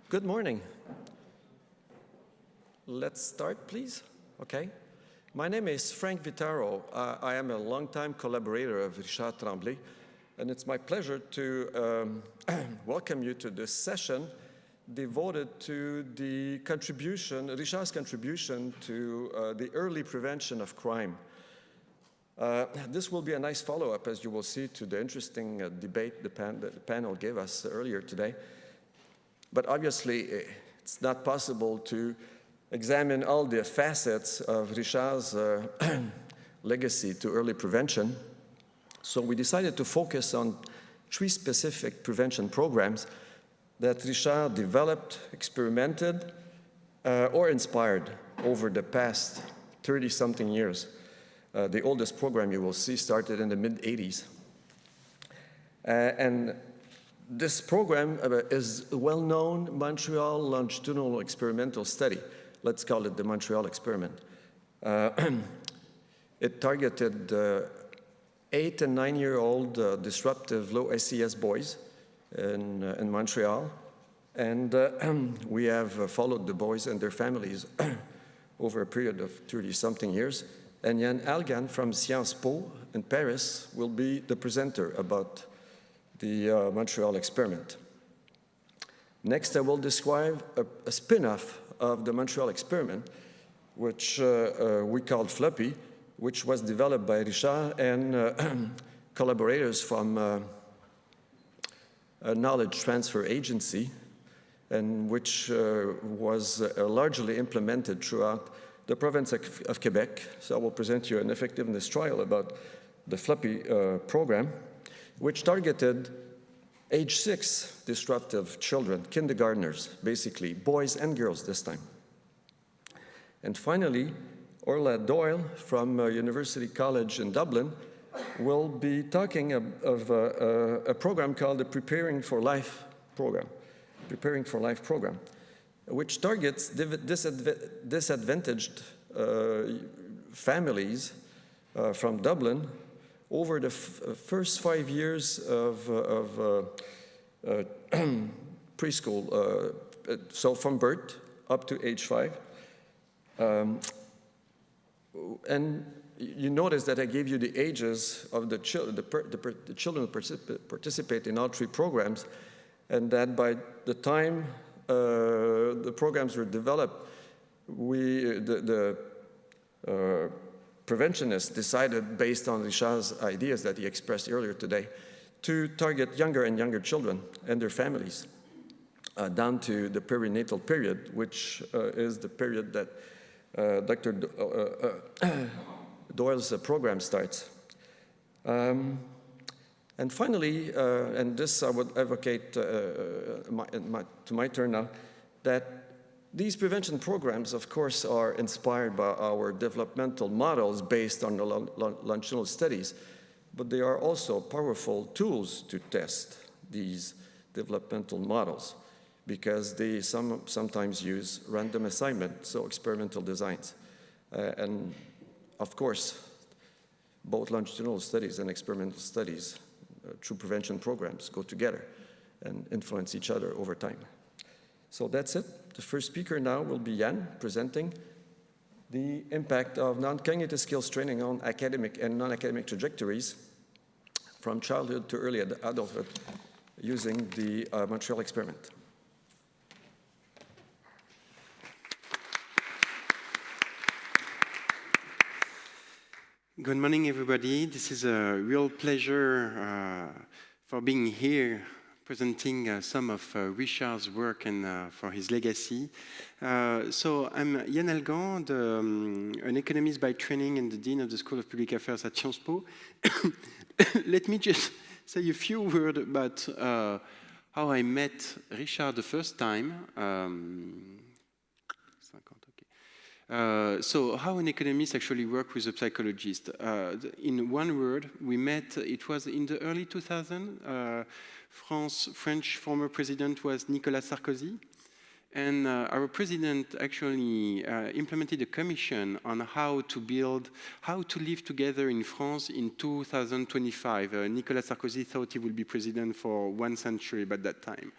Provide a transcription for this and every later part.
Good morning. Let's start, please. Okay. My name is Frank Vitaro. I am a longtime collaborator of Richard Tremblay, and it's my pleasure to welcome you to this session devoted to the contribution, Richard's contribution to the early prevention of crime. This will be a nice follow-up, as you will see, to the interesting debate the panel gave us earlier today. But obviously, it's not possible to examine all the facets of Richard's legacy to early prevention. So we decided to focus on 3 specific prevention programs that Richard developed, experimented, or inspired over the past 30-something years. The oldest program you will see started in the mid-'80s. And this program is a well-known Montreal longitudinal experimental study. Let's call it the Montreal experiment. It targeted 8- and 9-year-old disruptive low SES boys in Montreal. And we have followed the boys and their families over a period of 30-something years. And Yann Algan from SciencesPo in Paris will be the presenter about the Montreal experiment. Next, I will describe a spin-off of the Montreal experiment, which we called Floppy, which was developed by Richard and collaborators from a knowledge transfer agency, and which was largely implemented throughout the province of Quebec. So I will present you an effectiveness trial about the Floppy program, which targeted age 6 disruptive children, kindergartners, basically, boys and girls this time. And finally, Orla Doyle from University College in Dublin will be talking of a program called the Preparing for Life program, which targets disadvantaged families from Dublin over the first 5 years of preschool, so from birth up to age 5. And you notice that I gave you the ages of the children who participate in all 3 programs, and that by the time the programs were developed, the preventionists decided, based on Richard's ideas that he expressed earlier today, to target younger and younger children and their families down to the perinatal period, which is the period that Dr. Doyle's program starts. And finally, and this I would advocate to my turn now, that these prevention programs, of course, are inspired by our developmental models based on the longitudinal studies, but they are also powerful tools to test these developmental models because they sometimes use random assignment, so experimental designs. And of course, both longitudinal studies and experimental studies through prevention programs go together and influence each other over time. So that's it. The first speaker now will be Yann, presenting the impact of non-cognitive skills training on academic and non-academic trajectories from childhood to early adulthood using the Montreal experiment. Good morning, everybody. This is a real pleasure for being here, presenting some of Richard's work and for his legacy. So I'm Yann Algan, an economist by training and the Dean of the School of Public Affairs at SciencesPo. Let me just say a few words about how I met Richard the first time. So how an economist actually works with a psychologist. In one word, we met, it was in the early 2000s. French former president was Nicolas Sarkozy. And our president actually implemented a commission on how to live together in France in 2025. Nicolas Sarkozy thought he would be president for 1 century by that time.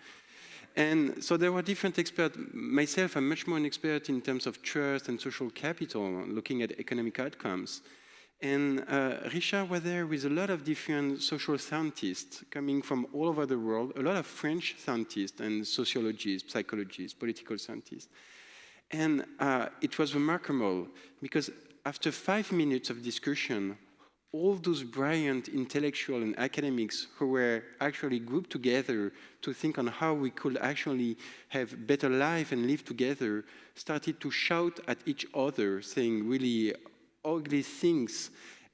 And so there were different experts. Myself, I'm much more an expert in terms of trust and social capital, looking at economic outcomes. And Richard was there with a lot of different social scientists coming from all over the world, a lot of French scientists and sociologists, psychologists, political scientists. And it was remarkable because after 5 minutes of discussion, all those brilliant intellectuals and academics who were actually grouped together to think on how we could actually have better life and live together started to shout at each other, saying really ugly things,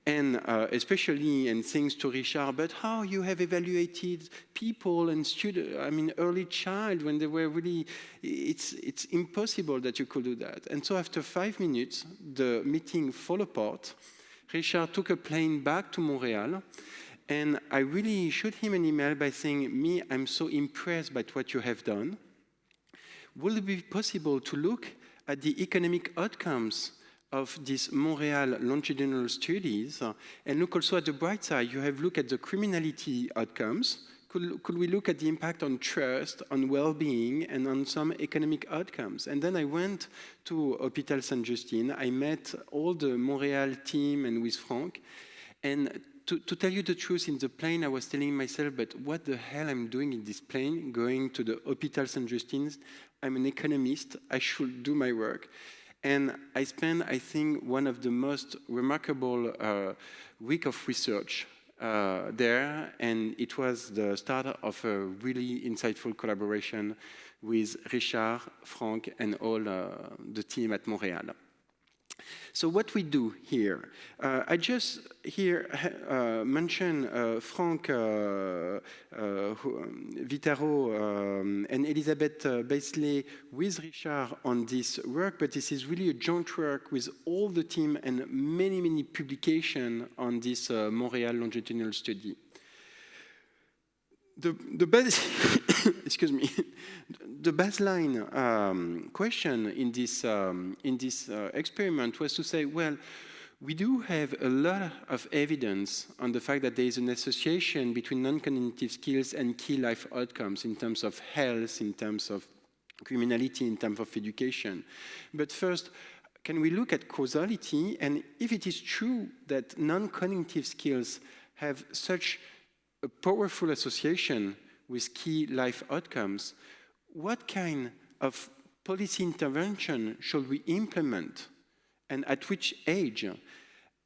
and especially and things to Richard, but how you have evaluated people and students, I mean, early child, when they were really, it's impossible that you could do that. And so after 5 minutes, the meeting fell apart. Richard took a plane back to Montreal, and I really shot him an email by saying, I'm so impressed by what you have done. Will it be possible to look at the economic outcomes of these Montreal longitudinal studies, and look also at the bright side? You have looked at the criminality outcomes. Could we look at the impact on trust, on well-being, and on some economic outcomes? And then I went to Hôpital Saint-Justine. I met all the Montreal team and with Franck. And to tell you the truth, in the plane, I was telling myself, but what the hell I'm doing in this plane, going to the Hôpital Saint-Justine? I'm an economist. I should do my work. And I spent, I think, one of the most remarkable week of research there, and it was the start of a really insightful collaboration with Richard, Franck, and all the team at Montreal. So what we do here, I just here mention Franck Vitaro and Elisabeth Beisley with Richard on this work, but this is really a joint work with all the team and many, many publications on this Montreal longitudinal study. The excuse me, the baseline question in this experiment was to say, well, we do have a lot of evidence on the fact that there is an association between non-cognitive skills and key life outcomes in terms of health, in terms of criminality, in terms of education. But first, can we look at causality? And if it is true that non-cognitive skills have such a powerful association with key life outcomes, what kind of policy intervention should we implement, and at which age?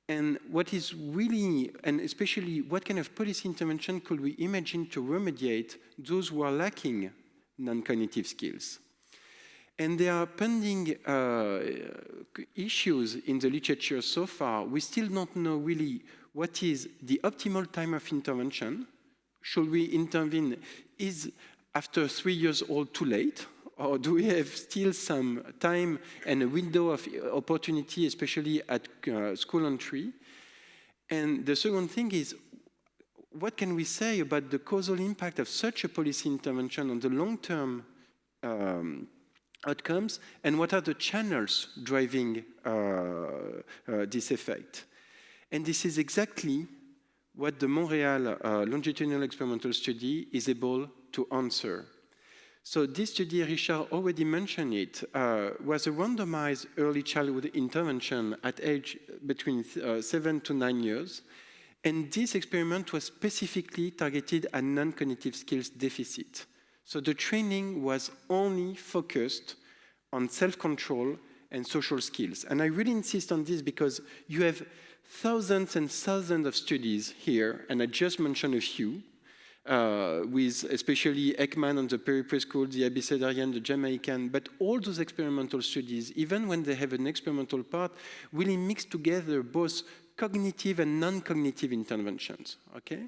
And what is really, and especially, what kind of policy intervention could we imagine to remediate those who are lacking non-cognitive skills? And there are pending issues in the literature so far. We still don't know really what is the optimal time of intervention. Should we intervene? Is after 3 years old too late? Or do we have still some time and a window of opportunity, especially at school entry? And the second thing is, what can we say about the causal impact of such a policy intervention on the long-term outcomes, and what are the channels driving this effect? And this is exactly what the Montreal longitudinal experimental study is able to answer. So this study, Richard already mentioned it, was a randomized early childhood intervention at age between 7 to 9 years. And this experiment was specifically targeted at non-cognitive skills deficit. So the training was only focused on self-control and social skills. And I really insist on this because you have thousands and thousands of studies here, and I just mentioned a few, with especially Ekman on the peri-preschool, the Abecedarian, the Jamaican, but all those experimental studies, even when they have an experimental part, really mix together both cognitive and non-cognitive interventions, okay?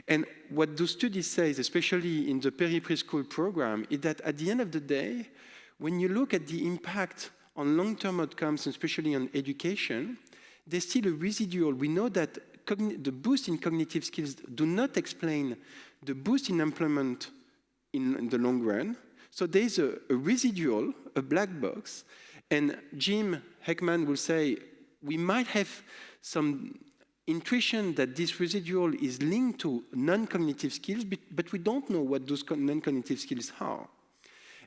And what those studies say, especially in the peri-preschool program, is that at the end of the day, when you look at the impact on long-term outcomes, especially on education, there's still a residual. We know that the boost in cognitive skills do not explain the boost in employment in the long run. So there's a residual, a black box, and Jim Heckman will say, we might have some intuition that this residual is linked to non-cognitive skills, but we don't know what those non-cognitive skills are.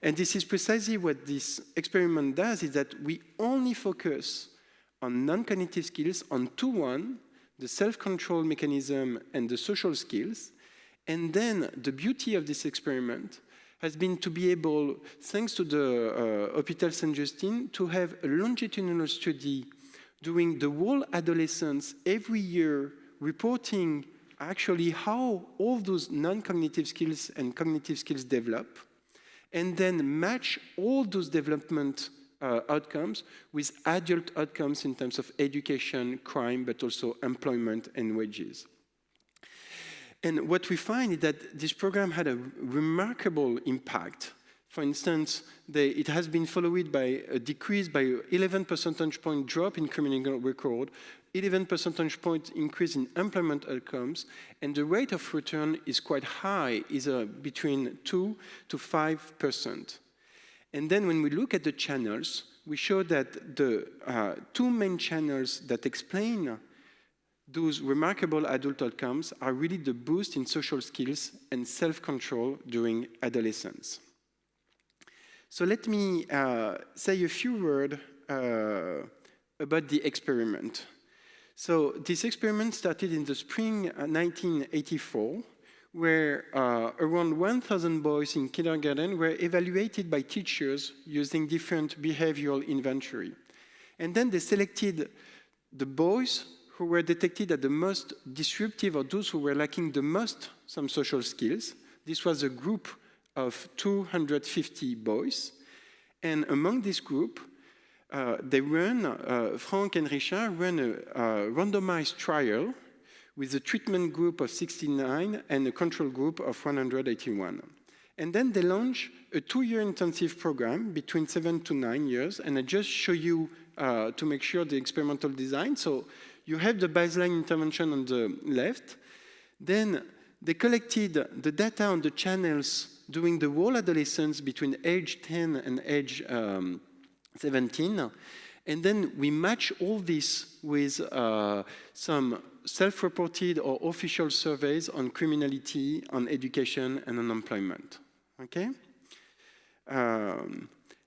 And this is precisely what this experiment does, is that we only focus on non-cognitive skills, on 2-1, the self-control mechanism and the social skills. And then the beauty of this experiment has been to be able, thanks to the Hôpital Saint-Justine, to have a longitudinal study during the whole adolescence every year, reporting actually how all those non-cognitive skills and cognitive skills develop, and then match all those development outcomes with adult outcomes in terms of education, crime, but also employment and wages. And what we find is that this program had a remarkable impact. For instance, it has been followed by a decrease by 11 percentage point drop in criminal record, 11 percentage point increase in employment outcomes, and the rate of return is quite high, is between 2 to 5%. And then when we look at the channels, we show that the two main channels that explain those remarkable adult outcomes are really the boost in social skills and self-control during adolescence. So let me say a few words about the experiment. So this experiment started in the spring 1984, where around 1,000 boys in kindergarten were evaluated by teachers using different behavioral inventory. And then they selected the boys who were detected as the most disruptive, or those who were lacking the most some social skills. This was a group of 250 boys. And among this group, Frank and Richard ran a randomized trial with a treatment group of 69 and a control group of 181. And then they launched a 2-year intensive program between 7 to 9 years. And I just show you to make sure the experimental design. So you have the baseline intervention on the left. Then they collected the data on the channels during the whole adolescence between age 10 and age 17. And then we match all this with some self-reported or official surveys on criminality, on education, and on employment. Okay?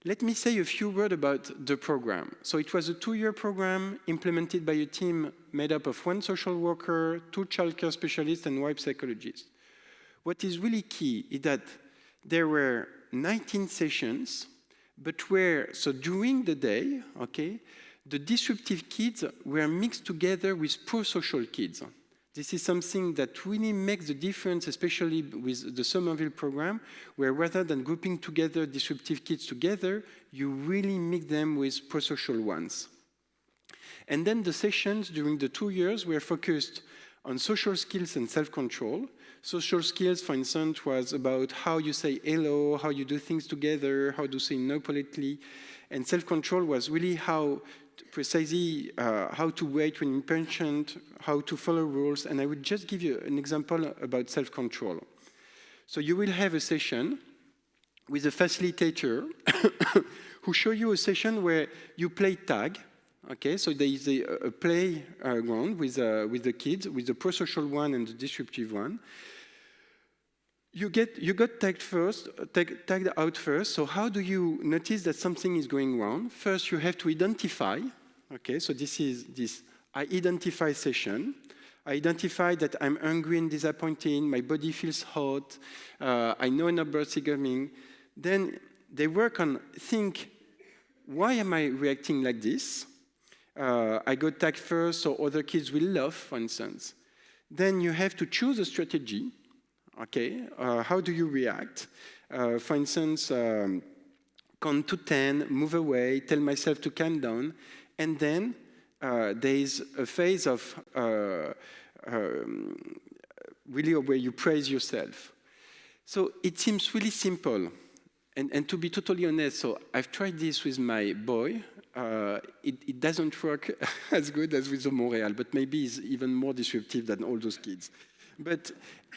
Let me say a few words about the program. So it was a 2-year program implemented by a team made up of 1 social worker, 2 childcare specialists, and 1 psychologist. What is really key is that there were 19 sessions, but so during the day, okay, the disruptive kids were mixed together with pro-social kids. This is something that really makes the difference, especially with the Somerville program, where rather than grouping together disruptive kids together, you really mix them with pro-social ones. And then the sessions during the 2 years were focused on social skills and self-control. Social skills, for instance, was about how you say hello, how you do things together, how to say no politely. And self-control was really precisely how to wait when impatient, how to follow rules. And I will just give you an example about self-control. So you will have a session with a facilitator who show you a session where you play tag. Okay, so there is a playground with the kids, with the pro-social one and the disruptive one. You got tagged out first. So how do you notice that something is going wrong? First, you have to identify. Okay, so this is this I identify session. I identify that I'm hungry and disappointed. My body feels hot. I know an outburst is coming. Then they work on why am I reacting like this? I got tagged first, so other kids will laugh, for instance. Then you have to choose a strategy. Okay, how do you react? For instance, count to 10, move away, tell myself to calm down, and then there is a phase of really where you praise yourself. So it seems really simple, and to be totally honest, so I've tried this with my boy. It doesn't work as good as with the Montreal, but maybe it's even more disruptive than all those kids. But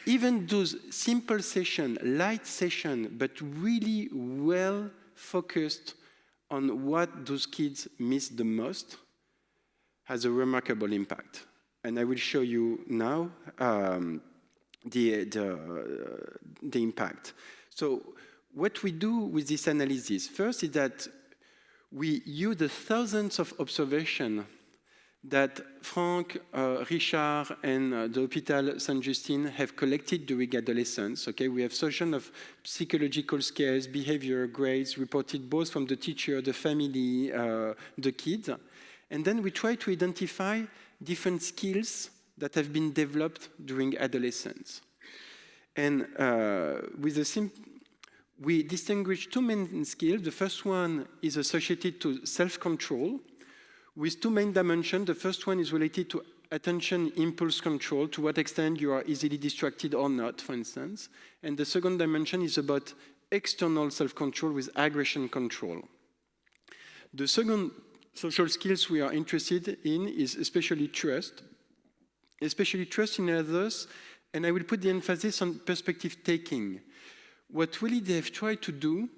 even those simple sessions, light sessions, but really well focused on what those kids miss the most, has a remarkable impact. And I will show you now the impact. So what we do with this analysis, first is that we use the thousands of observations that Frank, Richard, and the Hôpital Saint-Justine have collected during adolescence. Okay, we have thousands of psychological scales, behavior, grades reported both from the teacher, the family, the kids. And then we try to identify different skills that have been developed during adolescence. And we distinguish two main skills. The first one is associated to self-control, with two main dimensions. The first one is related to attention impulse control, to what extent you are easily distracted or not, for instance. And the second dimension is about external self-control with aggression control. The second social skills we are interested in is especially trust in others, and I will put the emphasis on perspective taking. What really they have tried to do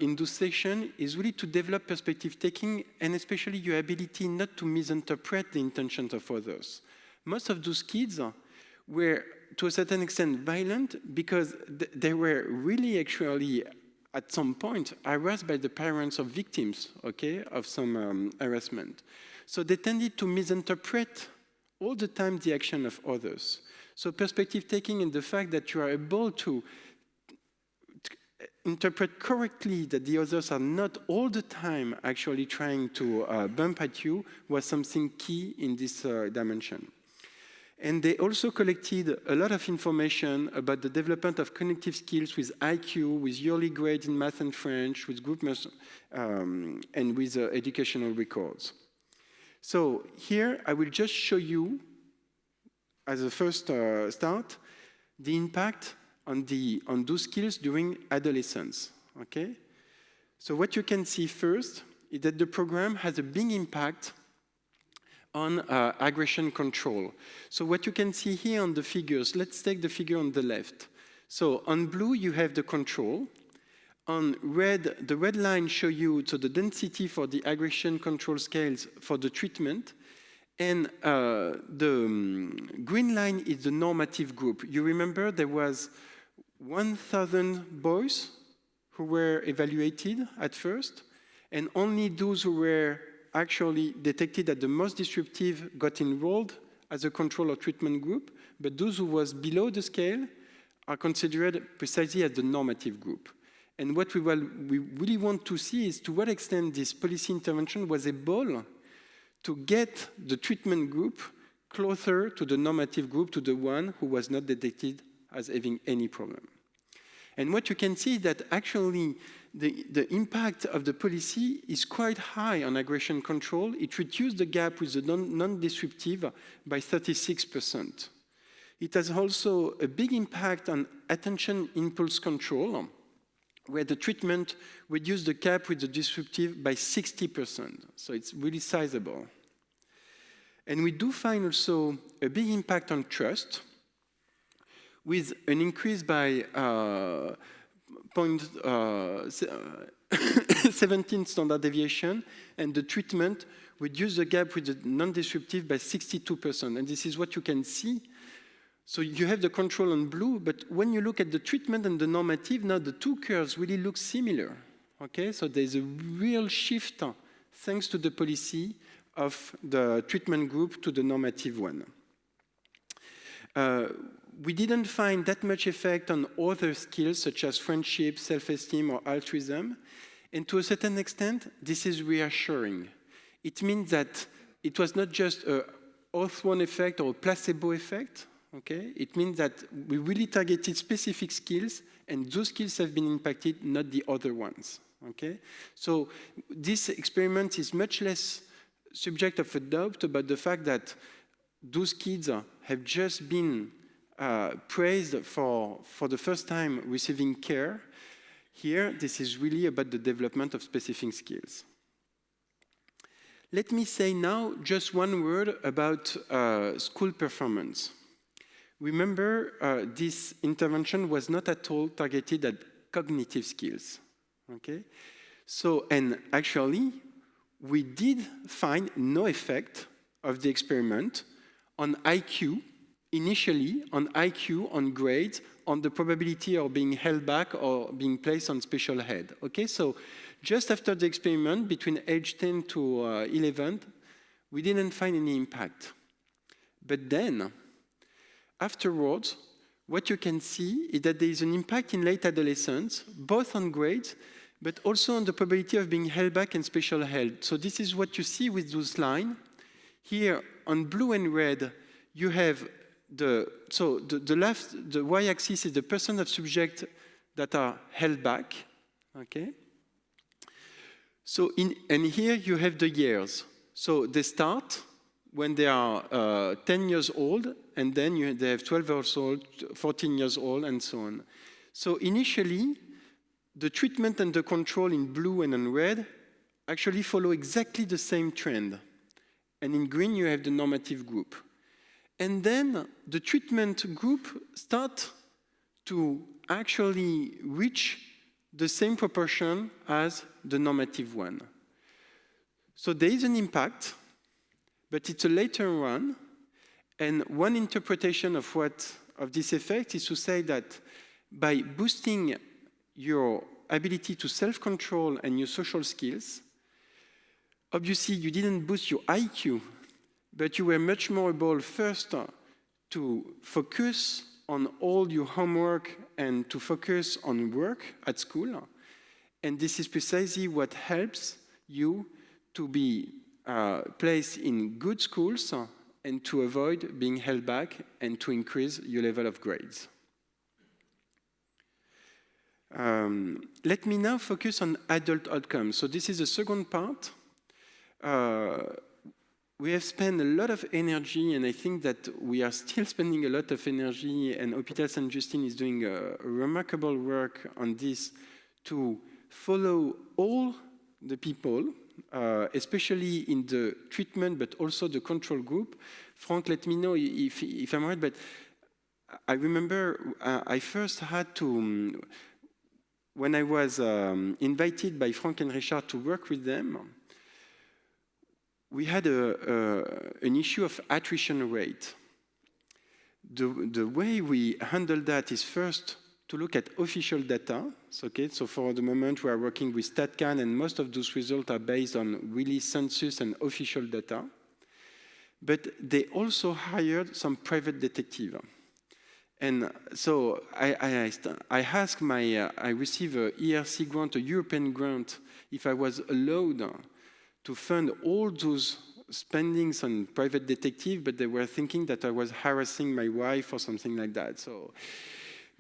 in this session is really to develop perspective taking, and especially your ability not to misinterpret the intentions of others. Most of those kids were, to a certain extent, violent because they were really actually, at some point, harassed by the parents of victims, okay, of some harassment. So they tended to misinterpret all the time the action of others. So perspective taking and the fact that you are able to interpret correctly that the others are not all the time actually trying to bump at you was something key in this dimension. And they also collected a lot of information about the development of cognitive skills with IQ, with yearly grades in math and French, with group and with educational records. So here I will just show you, as a first start, the impact on those skills during adolescence, okay? So what you can see first is that the program has a big impact on aggression control. So what you can see here on the figures, let's take the figure on the left. So on blue, you have the control. On red, the red line shows you the density for the aggression control scales for the treatment. And the green line is the normative group. You remember there was 1,000 boys who were evaluated at first, and only those who were actually detected as the most disruptive got enrolled as a control or treatment group, but those who was below the scale are considered precisely as the normative group. And what we really want to see is to what extent this policy intervention was able to get the treatment group closer to the normative group, to the one who was not detected as having any problem. And what you can see is that actually the impact of the policy is quite high on aggression control. It reduced the gap with the non-disruptive by 36%. It has also a big impact on attention impulse control, where the treatment reduced the gap with the disruptive by 60%. So it's really sizable. And we do find also a big impact on trust, with an increase by 17 standard deviation, and the treatment reduced the gap with the non-disruptive by 62%. And this is what you can see. So you have the control on blue, but when you look at the treatment and the normative, now the two curves really look similar. Okay, so there's a real shift thanks to the policy of the treatment group to the normative one. We didn't find that much effect on other skills such as friendship, self-esteem, or altruism. And to a certain extent, this is reassuring. It means that it was not just a orthone effect or a placebo effect. Okay? It means that we really targeted specific skills, and those skills have been impacted, not the other ones. Okay? So this experiment is much less subject of a doubt about the fact that those kids have just been praised for the first time receiving care. Here, this is really about the development of specific skills. Let me say now just one word about school performance. Remember, this intervention was not at all targeted at cognitive skills. Okay? So, and actually, we did find no effect of the experiment on IQ initially on IQ, on grades, on the probability of being held back or being placed on special ed. Okay, so just after the experiment, between age 10 to 11, we didn't find any impact. But then, afterwards, what you can see is that there is an impact in late adolescence, both on grades, but also on the probability of being held back and special held. So this is what you see with those lines. Here, on blue and red, you have the y-axis is the percent of subjects that are held back, okay? So and here you have the years. So they start when they are 10 years old, and then they have 12 years old, 14 years old, and so on. So initially, the treatment and the control in blue and in red actually follow exactly the same trend. And in green, you have the normative group. And then the treatment group start to actually reach the same proportion as the normative one. So there is an impact, but it's a later one. And one interpretation of this effect is to say that by boosting your ability to self-control and your social skills, obviously you didn't boost your IQ, but you were much more able first to focus on all your homework and to focus on work at school. And this is precisely what helps you to be placed in good schools and to avoid being held back and to increase your level of grades. Let me now focus on adult outcomes. So this is the second part. We have spent a lot of energy, and I think that we are still spending a lot of energy, and Hôpital Saint-Justine is doing a remarkable work on this to follow all the people, especially in the treatment, but also the control group. Frank, let me know if I'm right, but I remember I first had to, when I was invited by Frank and Richard to work with them, we had an issue of attrition rate. The way we handle that is first to look at official data. So for the moment we are working with StatCan, and most of those results are based on really census and official data. But they also hired some private detective. And so I received a ERC grant, a European grant, if I was allowed to fund all those spendings on private detective, but they were thinking that I was harassing my wife or something like that. So,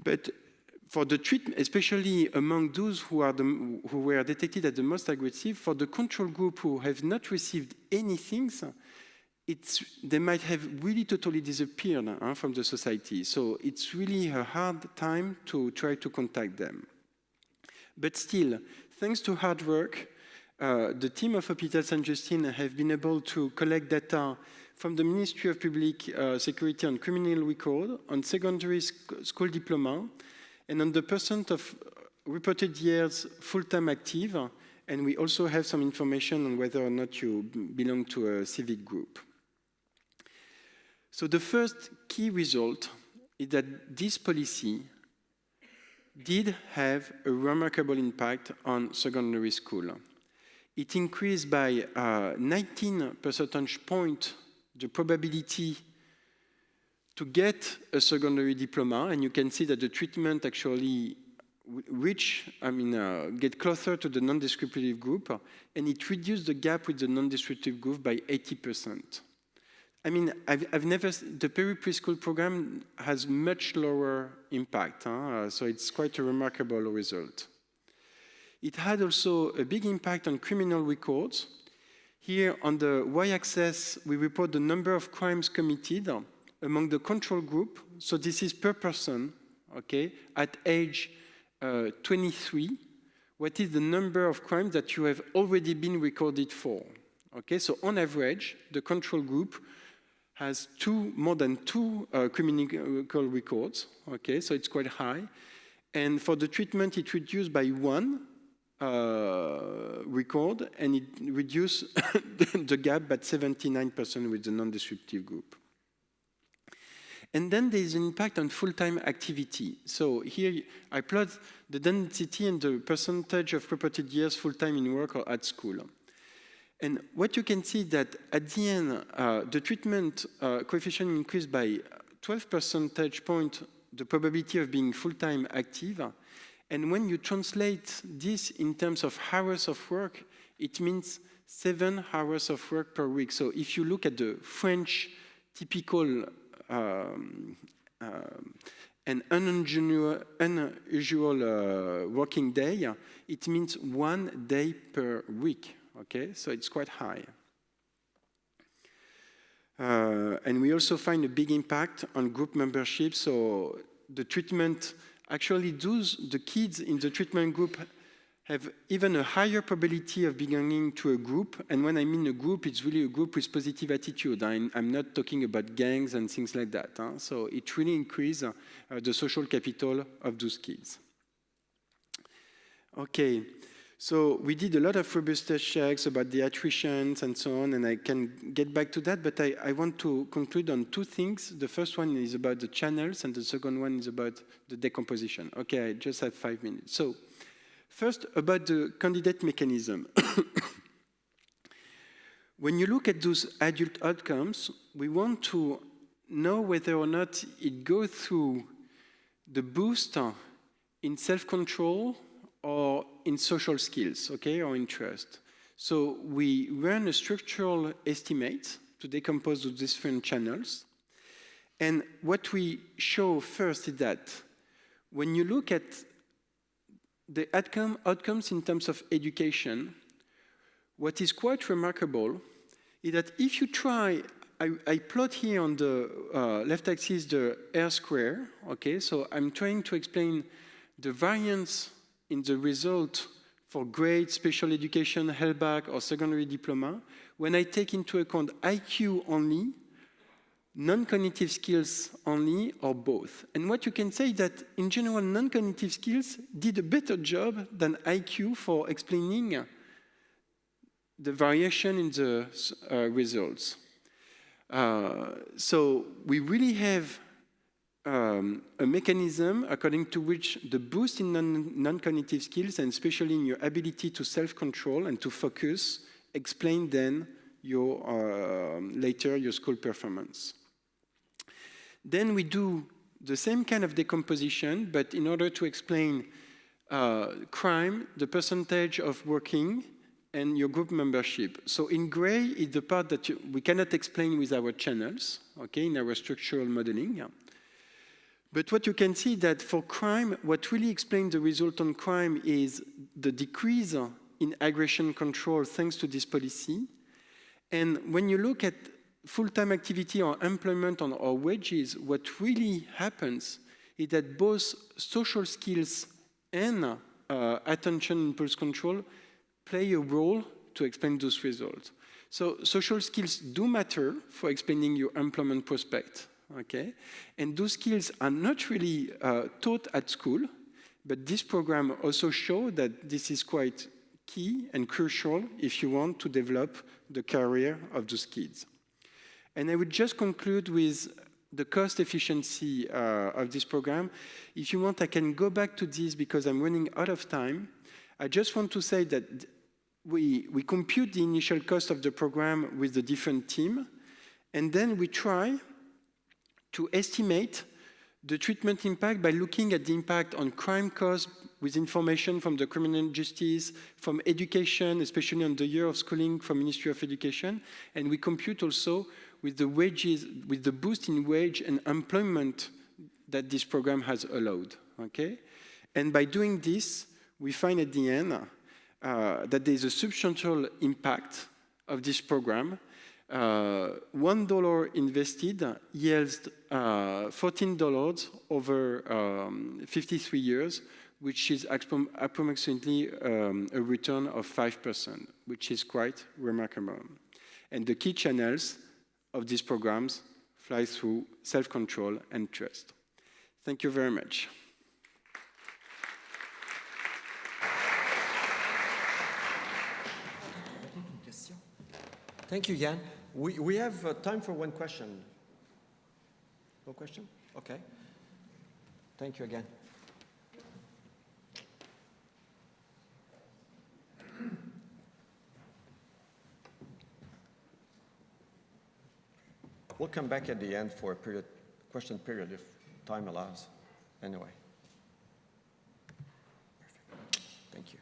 but for the treatment, especially among those who were detected as the most aggressive, for the control group who have not received anything, they might have really totally disappeared from the society. So it's really a hard time to try to contact them. But still, thanks to hard work, the team of Hôpital Saint-Justine have been able to collect data from the Ministry of Public Security on criminal record, on secondary school diploma, and on the percent of reported years full-time active, and we also have some information on whether or not you belong to a civic group. So the first key result is that this policy did have a remarkable impact on secondary school. It increased by 19 percentage points the probability to get a secondary diploma, and you can see that the treatment actually get closer to the non-descriptive group, and it reduced the gap with the non-descriptive group by 80%. I mean, the peri-preschool program has much lower impact, so it's quite a remarkable result. It had also a big impact on criminal records. Here on the y-axis, we report the number of crimes committed among the control group. So this is per person, okay, at age 23. What is the number of crimes that you have already been recorded for? Okay, so on average, the control group has more than two criminal records. Okay, so it's quite high. And for the treatment, it reduced by one record, and it reduced the gap by 79% with the non-descriptive group. And then there is an impact on full-time activity. So here I plot the density and the percentage of reported years full-time in work or at school. And what you can see that at the end, the treatment coefficient increased by 12 percentage points the probability of being full-time active. And when you translate this in terms of hours of work, it means 7 hours of work per week. So if you look at the French typical and unusual working day, it means 1 day per week. Okay, so it's quite high. And we also find a big impact on group membership. So the treatment actually the kids in the treatment group have even a higher probability of belonging to a group. And when I mean a group, it's really a group with positive attitude. I'm not talking about gangs and things like that. So it really increases the social capital of those kids. Okay, so we did a lot of robustness checks about the attritions and so on, and I can get back to that, but I want to conclude on 2 things. The first one is about the channels, and the second one is about the decomposition. Okay, I just have 5 minutes. So, first, about the candidate mechanism. When you look at those adult outcomes, we want to know whether or not it goes through the boost in self-control or in social skills, okay, or in trust. So we run a structural estimate to decompose the different channels. And what we show first is that when you look at the outcomes in terms of education, what is quite remarkable is that if you try, I plot here on the left axis the R square, okay, so I'm trying to explain the variance in the result for grades, special education, held-back, or secondary diploma, when I take into account IQ only, non-cognitive skills only, or both. And what you can say is that, in general, non-cognitive skills did a better job than IQ for explaining the variation in the results. So we really have a mechanism according to which the boost in non-cognitive skills, and especially in your ability to self-control and to focus, explain then your later your school performance. Then we do the same kind of decomposition, but in order to explain crime, the percentage of working, and your group membership. So in gray is the part that we cannot explain with our channels, okay, in our structural modeling. Yeah. But what you can see that for crime, what really explains the result on crime is the decrease in aggression control thanks to this policy. And when you look at full-time activity or employment or wages, what really happens is that both social skills and attention impulse control play a role to explain those results. So social skills do matter for explaining your employment prospect. Okay, and those skills are not really taught at school, but this program also shows that this is quite key and crucial if you want to develop the career of those kids. And I would just conclude with the cost efficiency of this program. If you want, I can go back to this because I'm running out of time. I just want to say that we compute the initial cost of the program with the different team, and then we try to estimate the treatment impact by looking at the impact on crime costs with information from the criminal justice, from education, especially on the year of schooling from Ministry of Education, and we compute also with the wages, with the boost in wage and employment that this program has allowed, okay? And by doing this, we find at the end that there is a substantial impact of this program. $1 invested yields $14 over 53 years, which is approximately a return of 5%, which is quite remarkable. And the key channels of these programs fly through self-control and trust. Thank you very much. Thank you, Yann. We have time for one question. No question? Okay. Thank you again. We'll come back at the end for a question period if time allows. Anyway. Perfect. Thank you.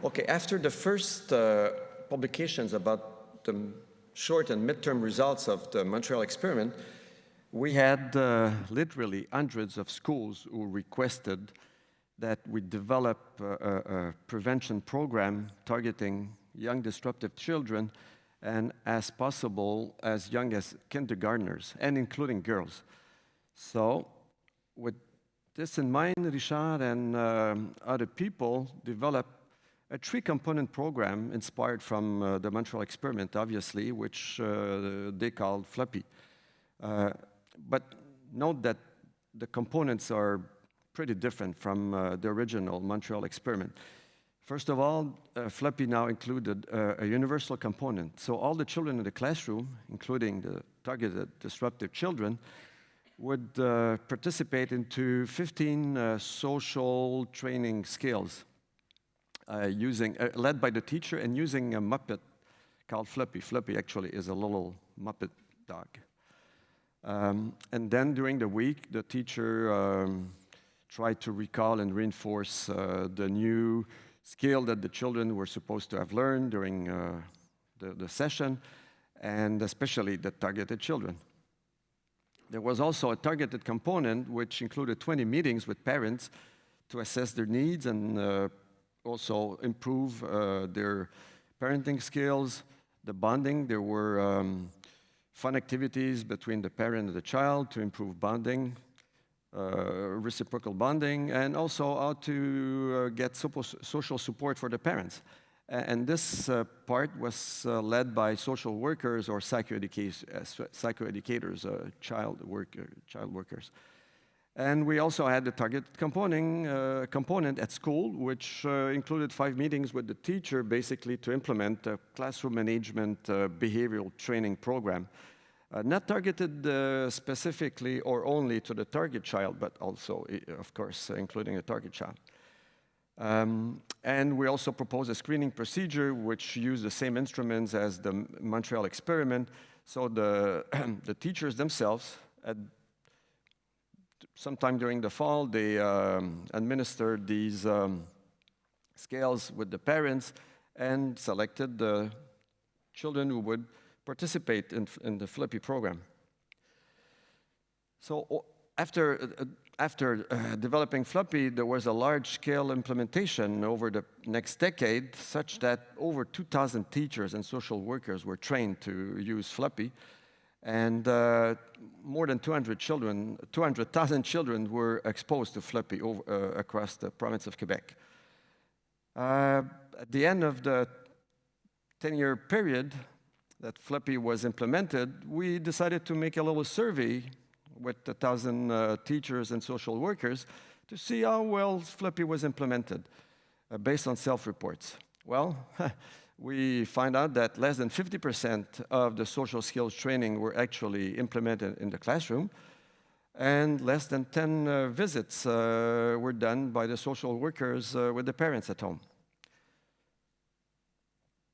Okay, after the first publications about the short and midterm results of the Montreal experiment, we had literally hundreds of schools who requested that we develop a prevention program targeting young disruptive children and as possible as young as kindergartners and including girls. So with this in mind, Richard and other people developed a three-component program inspired from the Montreal experiment, obviously, which they called FLUPPY. But note that the components are pretty different from the original Montreal experiment. First of all, FLUPPY now included a universal component. So all the children in the classroom, including the targeted disruptive children, would participate into 15 social training skills led by the teacher and using a Muppet called FLUPPY. FLUPPY actually is a little Muppet dog. And then during the week, the teacher tried to recall and reinforce the new skill that the children were supposed to have learned during the session, and especially the targeted children. There was also a targeted component which included 20 meetings with parents to assess their needs and also improve their parenting skills, the bonding. There were fun activities between the parent and the child to improve bonding, reciprocal bonding, and also how to get social support for the parents. And this part was led by social workers or psychoeducators, child workers. And we also had the targeted component at school, which included 5 meetings with the teacher, basically to implement a classroom management behavioral training program. Not targeted specifically or only to the target child, but also, of course, including a target child. And we also proposed a screening procedure which used the same instruments as the Montreal experiment. So the teachers themselves, sometime during the fall, they administered these scales with the parents and selected the children who would participate in the FLUPPY program. So after developing FLUPPY, there was a large-scale implementation over the next decade, such that over 2,000 teachers and social workers were trained to use FLUPPY, and more than 200,000 children were exposed to FLUPPY across the province of Quebec. At the end of the 10-year period that FLUPPY was implemented, we decided to make a little survey with 1,000 teachers and social workers to see how well FLUPPY was implemented based on self-reports. Well, we find out that less than 50% of the social skills training were actually implemented in the classroom, and less than 10 visits were done by the social workers with the parents at home.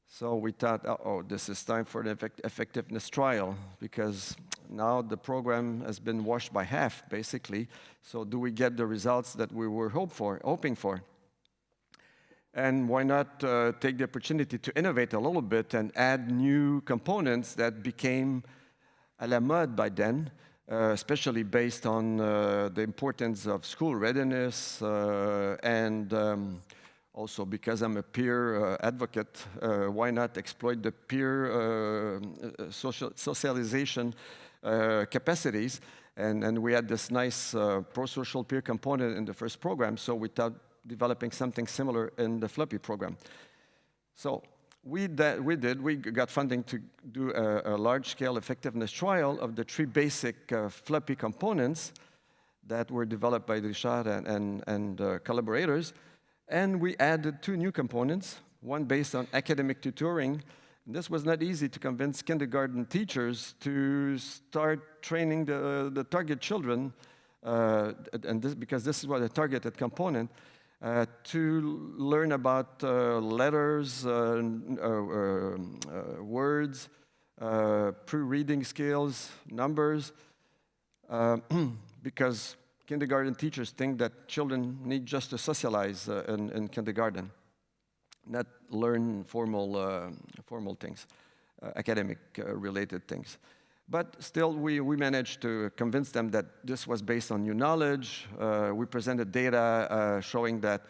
So we thought, oh, this is time for the effectiveness trial, because now the program has been washed by half, basically. So do we get the results that we were hoping for? And why not take the opportunity to innovate a little bit and add new components that became à la mode by then, especially based on the importance of school readiness and also, because I'm a peer advocate, why not exploit the peer socialization capacities? And we had this nice pro-social peer component in the first program, so we thought developing something similar in the FLUPPY program. So we got funding to do a large-scale effectiveness trial of the 3 basic FLUPPY components that were developed by Richard and collaborators. And we added 2 new components. one based on academic tutoring. This was not easy to convince kindergarten teachers to start training the target children, because this is what a targeted component, to learn about letters, words, pre-reading skills, numbers, because kindergarten teachers think that children need just to socialize in kindergarten, not learn formal things, academic related things. But still, we managed to convince them that this was based on new knowledge. We presented data showing that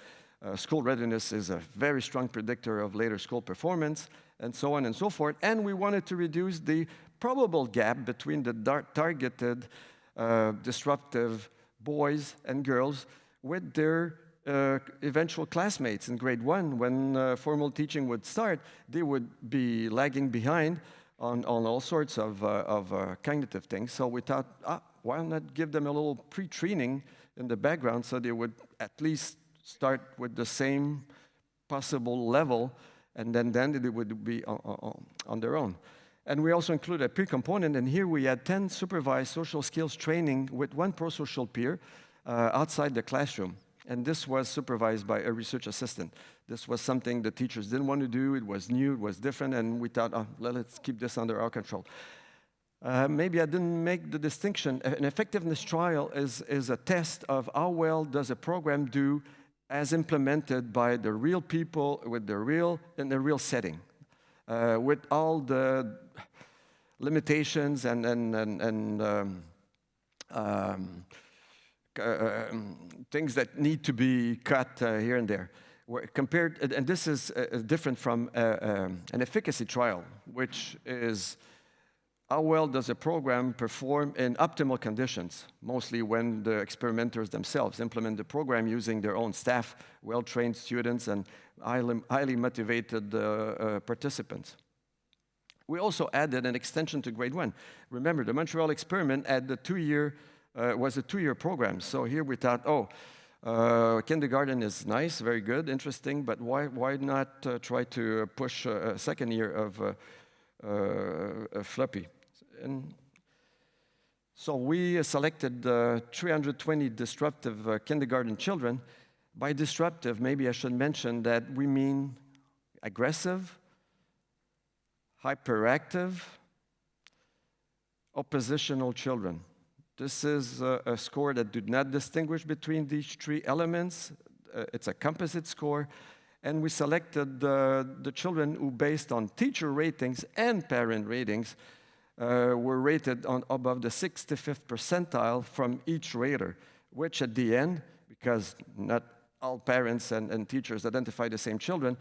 school readiness is a very strong predictor of later school performance, and so on and so forth. And we wanted to reduce the probable gap between the targeted, disruptive boys and girls with their eventual classmates in grade 1. When formal teaching would start, they would be lagging behind on all sorts of cognitive things. So we thought, why not give them a little pre-training in the background so they would at least start with the same possible level, and then they would be on their own. And we also include a peer component, and here we had 10 supervised social skills training with one pro-social peer outside the classroom. And this was supervised by a research assistant. This was something the teachers didn't want to do. It was new, it was different, and we thought, let's keep this under our control. Maybe I didn't make the distinction. An effectiveness trial is a test of how well does a program do as implemented by the real people with in the real setting, with all the limitations and things that need to be cut here and there. Compared, and this is different from an efficacy trial, which is how well does a program perform in optimal conditions, mostly when the experimenters themselves implement the program using their own staff, well-trained students, and highly motivated participants. We also added an extension to grade 1. Remember, the Montreal experiment had the was a two-year program. So here we thought, kindergarten is nice, very good, interesting, but why not try to push a second year of floppy? And so we selected 320 disruptive kindergarten children. By disruptive, maybe I should mention that we mean aggressive, hyperactive, oppositional children. This is a score that did not distinguish between these three elements. It's a composite score. And we selected the children who, based on teacher ratings and parent ratings, were rated on above the 65th percentile from each rater, which at the end, because not all parents and teachers identify the same children,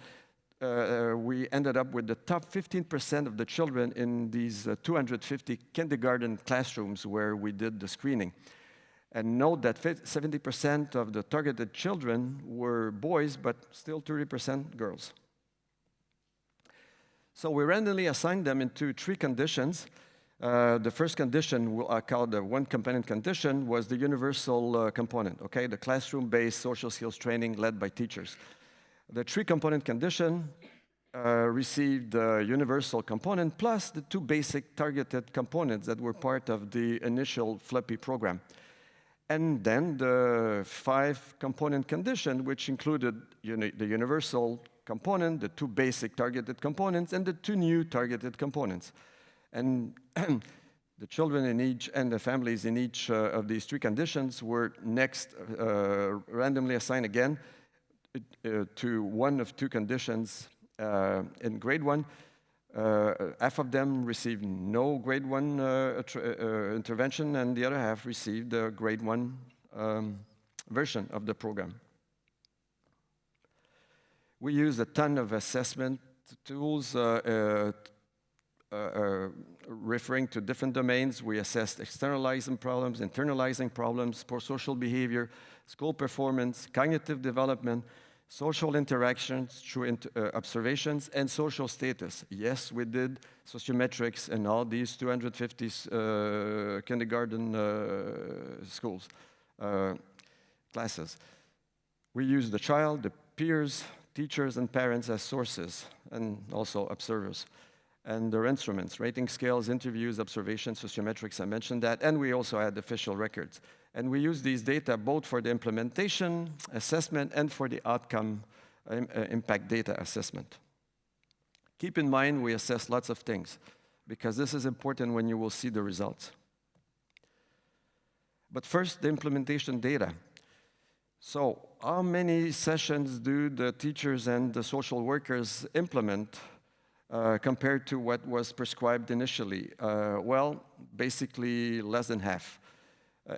we ended up with the top 15% of the children in these 250 kindergarten classrooms where we did the screening. And note that 70% of the targeted children were boys, but still 30% girls. So we randomly assigned them into three conditions. The first condition, I call the one component condition, was the universal component, okay? The classroom-based social skills training led by teachers. The three-component condition received the universal component plus the two basic targeted components that were part of the initial FLEPI program. And then the five-component condition, which included the universal component, the two basic targeted components, and the two new targeted components. And the children in each and the families in each of these three conditions were next randomly assigned again to one of two conditions in grade 1. Half of them received no grade 1 intervention, and the other half received the grade 1 version of the program. We used a ton of assessment tools referring to different domains. We assessed externalizing problems, internalizing problems, pro-social behavior, school performance, cognitive development, social interactions through observations, and social status. Yes, we did sociometrics in all these 250 kindergarten schools, classes. We used the child, the peers, teachers and parents as sources, and also observers. And their instruments, rating scales, interviews, observations, sociometrics, I mentioned that, and we also had official records. And we use these data both for the implementation, assessment, and for the outcome impact data assessment. Keep in mind, we assess lots of things, because this is important when you will see the results. But first, the implementation data. So, how many sessions do the teachers and the social workers implement compared to what was prescribed initially? Well, basically less than half.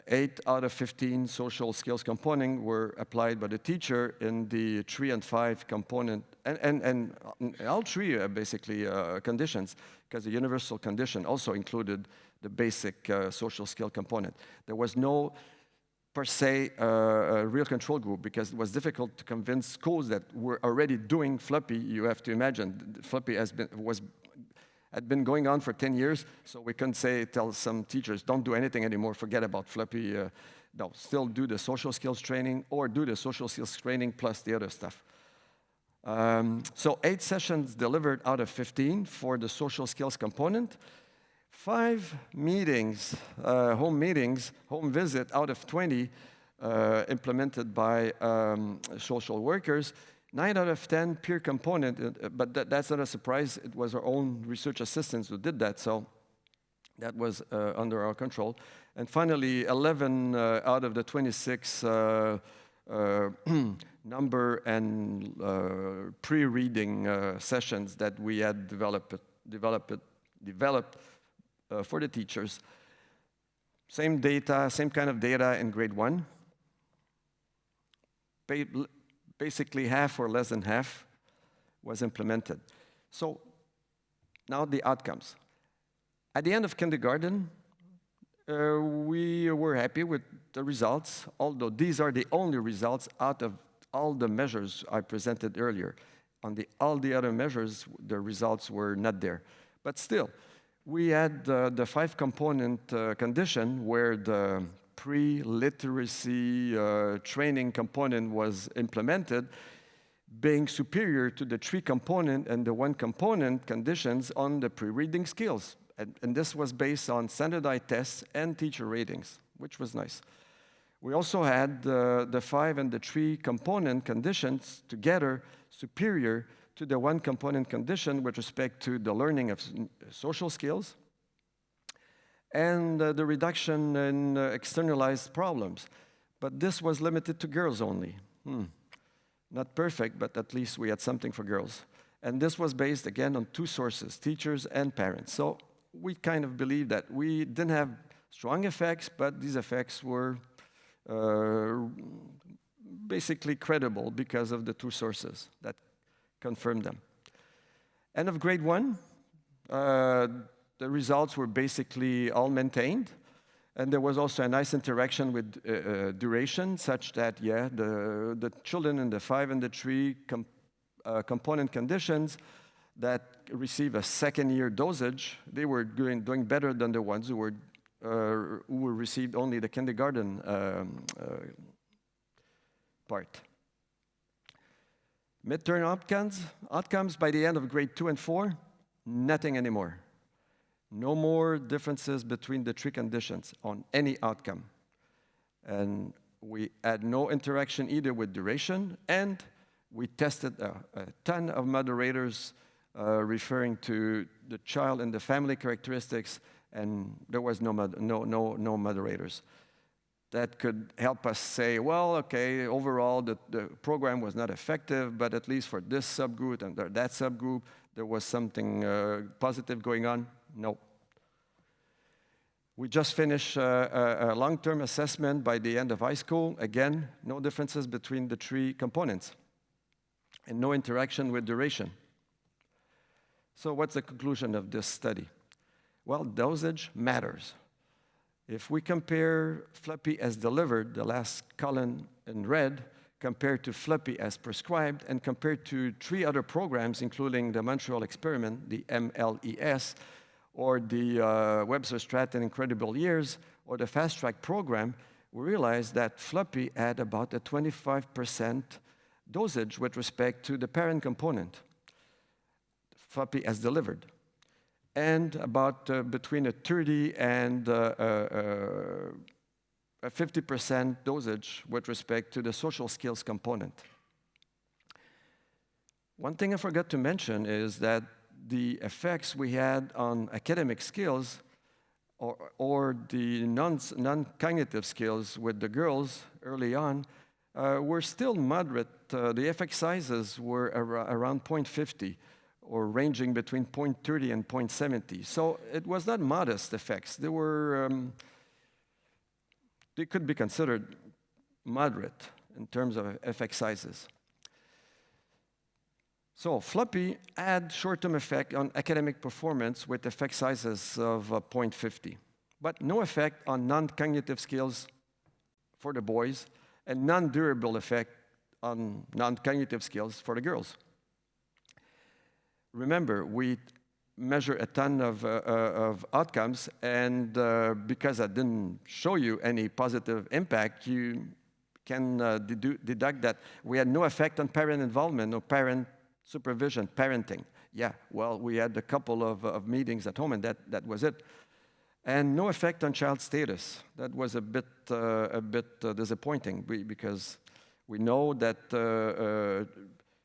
8 out of 15 social skills components were applied by the teacher in the 3 and 5 component, and all 3 basically conditions, because the universal condition also included the basic social skill component. There was no per se real control group, because it was difficult to convince schools that were already doing FLUPI. You have to imagine, FLUPI had been going on for 10 years, so we couldn't tell some teachers, don't do anything anymore, forget about FLUPI. No, still do the social skills training, or do the social skills training plus the other stuff. So 8 sessions delivered out of 15 for the social skills component. 5 meetings, home visit out of 20 implemented by social workers. 9 out of 10 peer component, but that's not a surprise. It was our own research assistants who did that, so that was under our control. And finally, 11 out of the 26 number and pre-reading sessions that we had developed for the teachers. Same data, same kind of data in grade 1. Basically half or less than half was implemented. So now the outcomes. At the end of kindergarten, we were happy with the results, although these are the only results out of all the measures I presented earlier. On all the other measures, the results were not there. But still, we had the 5-component condition where the pre-literacy training component was implemented, being superior to the 3-component and the 1-component conditions on the pre-reading skills. And this was based on standardized tests and teacher ratings, which was nice. We also had the 5 and the 3-component conditions together superior to the 1-component condition with respect to the learning of social skills and the reduction in externalized problems. But this was limited to girls only. Not perfect, but at least we had something for girls. And this was based, again, on 2 sources, teachers and parents. So we kind of believe that we didn't have strong effects, but these effects were basically credible because of the 2 sources that confirmed them. End of grade 1, the results were basically all maintained. And there was also a nice interaction with duration, such that, yeah, the children in the 5 and the 3 component conditions that receive a 2nd-year dosage, they were doing better than the ones who received only the kindergarten part. Midterm outcomes by the end of grade 2 and 4, nothing anymore. No more differences between the 3 conditions on any outcome. And we had no interaction either with duration, and we tested a ton of moderators referring to the child and the family characteristics, and there was no moderators. That could help us say, well, okay, overall the program was not effective, but at least for this subgroup and that subgroup, there was something positive going on. No. We just finished a long-term assessment by the end of high school. Again, no differences between the 3 components and no interaction with duration. So what's the conclusion of this study? Well, dosage matters. If we compare FLUPI as delivered, the last column in red, compared to FLUPI as prescribed, and compared to 3 other programs, including the Montreal experiment, the MLES, or the Webster Stratton Incredible Years, or the Fast Track program, we realized that FLUPI had about a 25% dosage with respect to the parent component, floppy as delivered, and about between a 30 and a 50% dosage with respect to the social skills component. One thing I forgot to mention is that the effects we had on academic skills or the non-cognitive skills with the girls early on were still moderate. The effect sizes were around 0.50 or ranging between 0.30 and 0.70. So it was not modest effects. They were, they could be considered moderate in terms of effect sizes. So floppy had short-term effect on academic performance with effect sizes of 0.50, but no effect on non-cognitive skills for the boys and non-durable effect on non-cognitive skills for the girls. Remember, we measure a ton of outcomes, and because I didn't show you any positive impact, you can deduct that we had no effect on parent involvement or parent supervision, parenting. Yeah, well, we had a couple of meetings at home, and that was it. And no effect on child status. That was a bit disappointing because we know that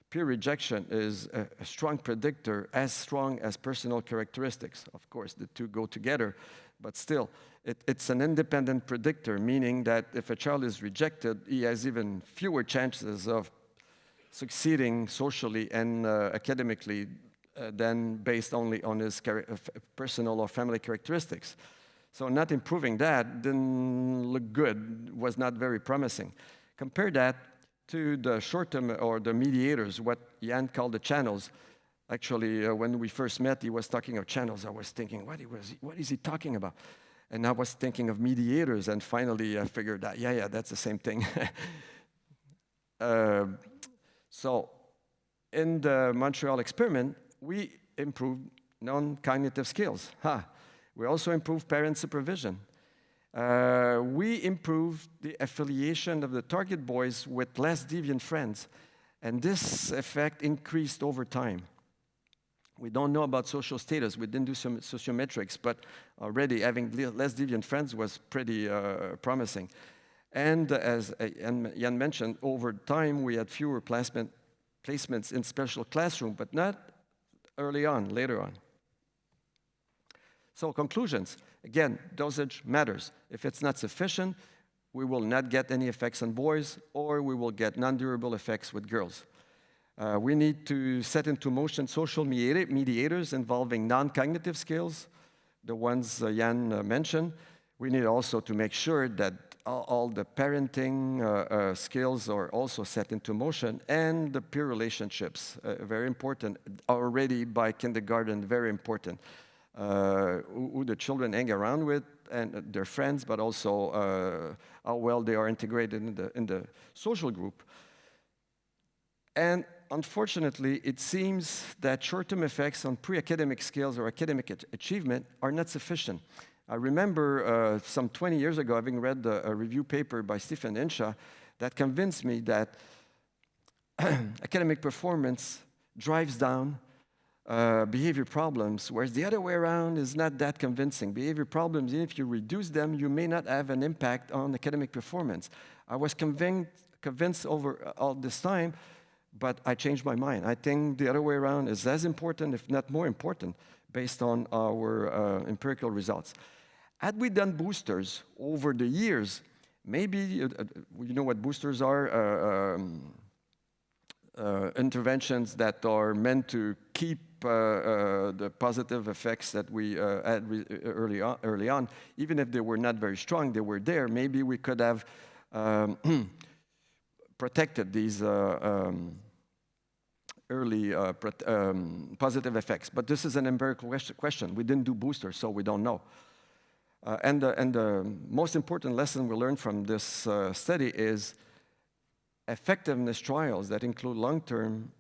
peer rejection is a strong predictor, as strong as personal characteristics. Of course, the two go together, but still, it's an independent predictor, meaning that if a child is rejected, he has even fewer chances of succeeding socially and academically than based only on his personal or family characteristics. So not improving that didn't look good, was not very promising. Compare that to the short-term or the mediators, what Yann called the channels. Actually, when we first met, he was talking of channels. I was thinking, what is he talking about? And I was thinking of mediators, and finally I figured out, yeah, that's the same thing. So in the Montreal experiment, we improved non-cognitive skills. We also improved parent supervision. We improved the affiliation of the target boys with less deviant friends, and this effect increased over time. We don't know about social status. We didn't do some sociometrics, but already having less deviant friends was pretty promising. And as Yann mentioned, over time, we had fewer placements in special classroom, but not early on, later on. So conclusions, again, dosage matters. If it's not sufficient, we will not get any effects on boys, or we will get non-durable effects with girls. We need to set into motion social mediators involving non-cognitive skills, the ones Yann mentioned. We need also to make sure that all the parenting skills are also set into motion, and the peer relationships, very important, already by kindergarten, very important. Who the children hang around with and their friends, but also how well they are integrated in the social group. And unfortunately, it seems that short-term effects on pre-academic skills or academic achievement are not sufficient. I remember some 20 years ago having read a review paper by Stephen Insha that convinced me that academic performance drives down behavior problems, whereas the other way around is not that convincing. Behavior problems, even if you reduce them, you may not have an impact on academic performance. I was convinced over all this time, but I changed my mind. I think the other way around is as important, if not more important, based on our empirical results. Had we done boosters over the years, maybe, you know what boosters are, interventions that are meant to keep the positive effects that we had early on. Even if they were not very strong, they were there. Maybe we could have protected these early positive effects. But this is an empirical question. We didn't do boosters, so we don't know. And the most important lesson we learned from this study is effectiveness trials that include long-term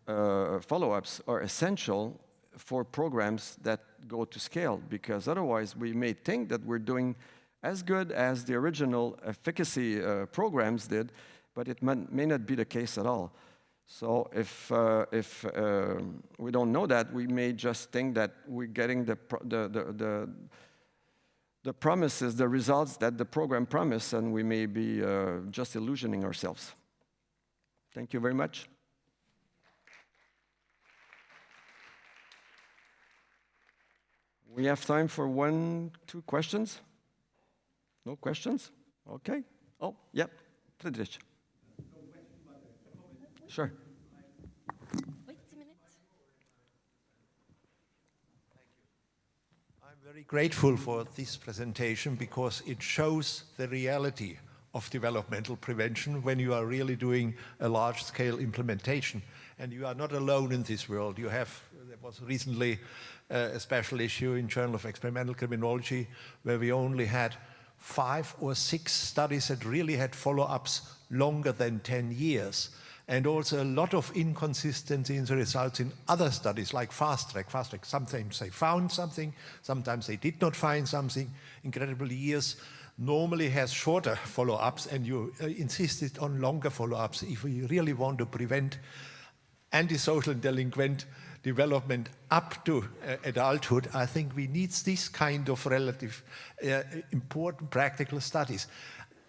follow-ups are essential for programs that go to scale, because otherwise we may think that we're doing as good as the original efficacy programs did, but it may not be the case at all. So if we don't know that, we may just think that we're getting the promises, the results that the program promised, and we may be just illusioning ourselves. Thank you very much. We have time for 1, 2 questions. No questions? Okay. Oh, yep. Friedrich. Sure. Wait a minute. I'm very grateful for this presentation because it shows the reality of developmental prevention when you are really doing a large-scale implementation. And you are not alone in this world. There was recently a special issue in Journal of Experimental Criminology where we only had 5 or 6 studies that really had follow-ups longer than 10 years. And also a lot of inconsistency in the results in other studies like Fast Track. Sometimes they found something, sometimes they did not find something. Incredible Years normally has shorter follow-ups, and you insisted on longer follow-ups if we really want to prevent antisocial and delinquent development up to adulthood. I think we need this kind of relative important practical studies.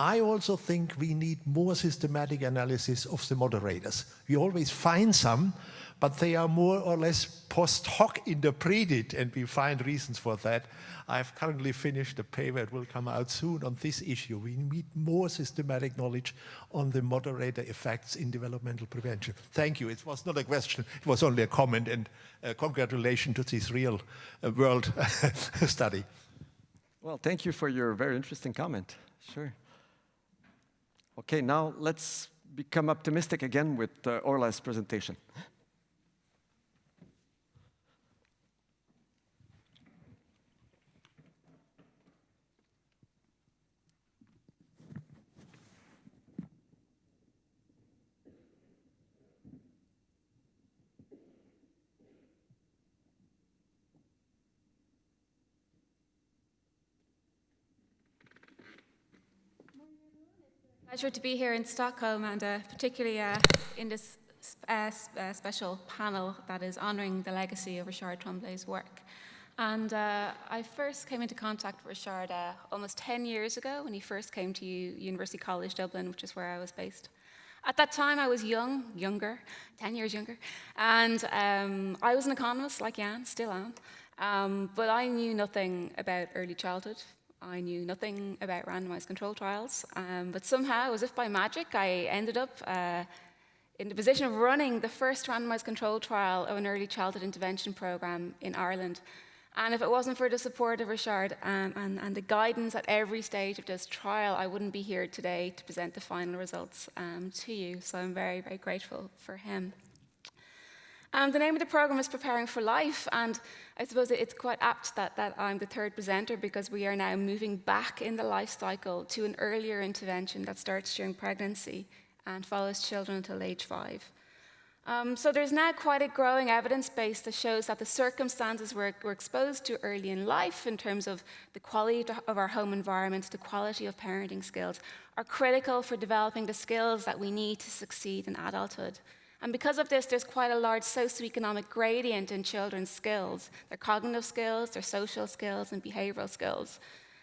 I also think we need more systematic analysis of the moderators. We always find some, but they are more or less post hoc interpreted, and we find reasons for that. I've currently finished a paper that will come out soon on this issue. We need more systematic knowledge on the moderator effects in developmental prevention. Thank you. It was not a question, it was only a comment, and congratulations to this real world study. Well, thank you for your very interesting comment. Sure. Okay, now let's become optimistic again with Orla's presentation. Pleasure to be here in Stockholm, and particularly in this special panel that is honouring the legacy of Richard Tremblay's work. And I first came into contact with Richard almost 10 years ago when he first came to University College Dublin, which is where I was based. At that time, I was younger, 10 years younger, and I was an economist like Yann, still am, but I knew nothing about early childhood. I knew nothing about randomized control trials, but somehow, as if by magic, I ended up in the position of running the first randomized control trial of an early childhood intervention program in Ireland. And if it wasn't for the support of Richard and the guidance at every stage of this trial, I wouldn't be here today to present the final results to you. So I'm very, very grateful for him. The name of the program is Preparing for Life, and I suppose it's quite apt that I'm the third presenter because we are now moving back in the life cycle to an earlier intervention that starts during pregnancy and follows children until age 5. So there's now quite a growing evidence base that shows that the circumstances we're exposed to early in life in terms of the quality of our home environment, the quality of parenting skills, are critical for developing the skills that we need to succeed in adulthood. And because of this, there's quite a large socioeconomic gradient in children's skills, their cognitive skills, their social skills, and behavioral skills.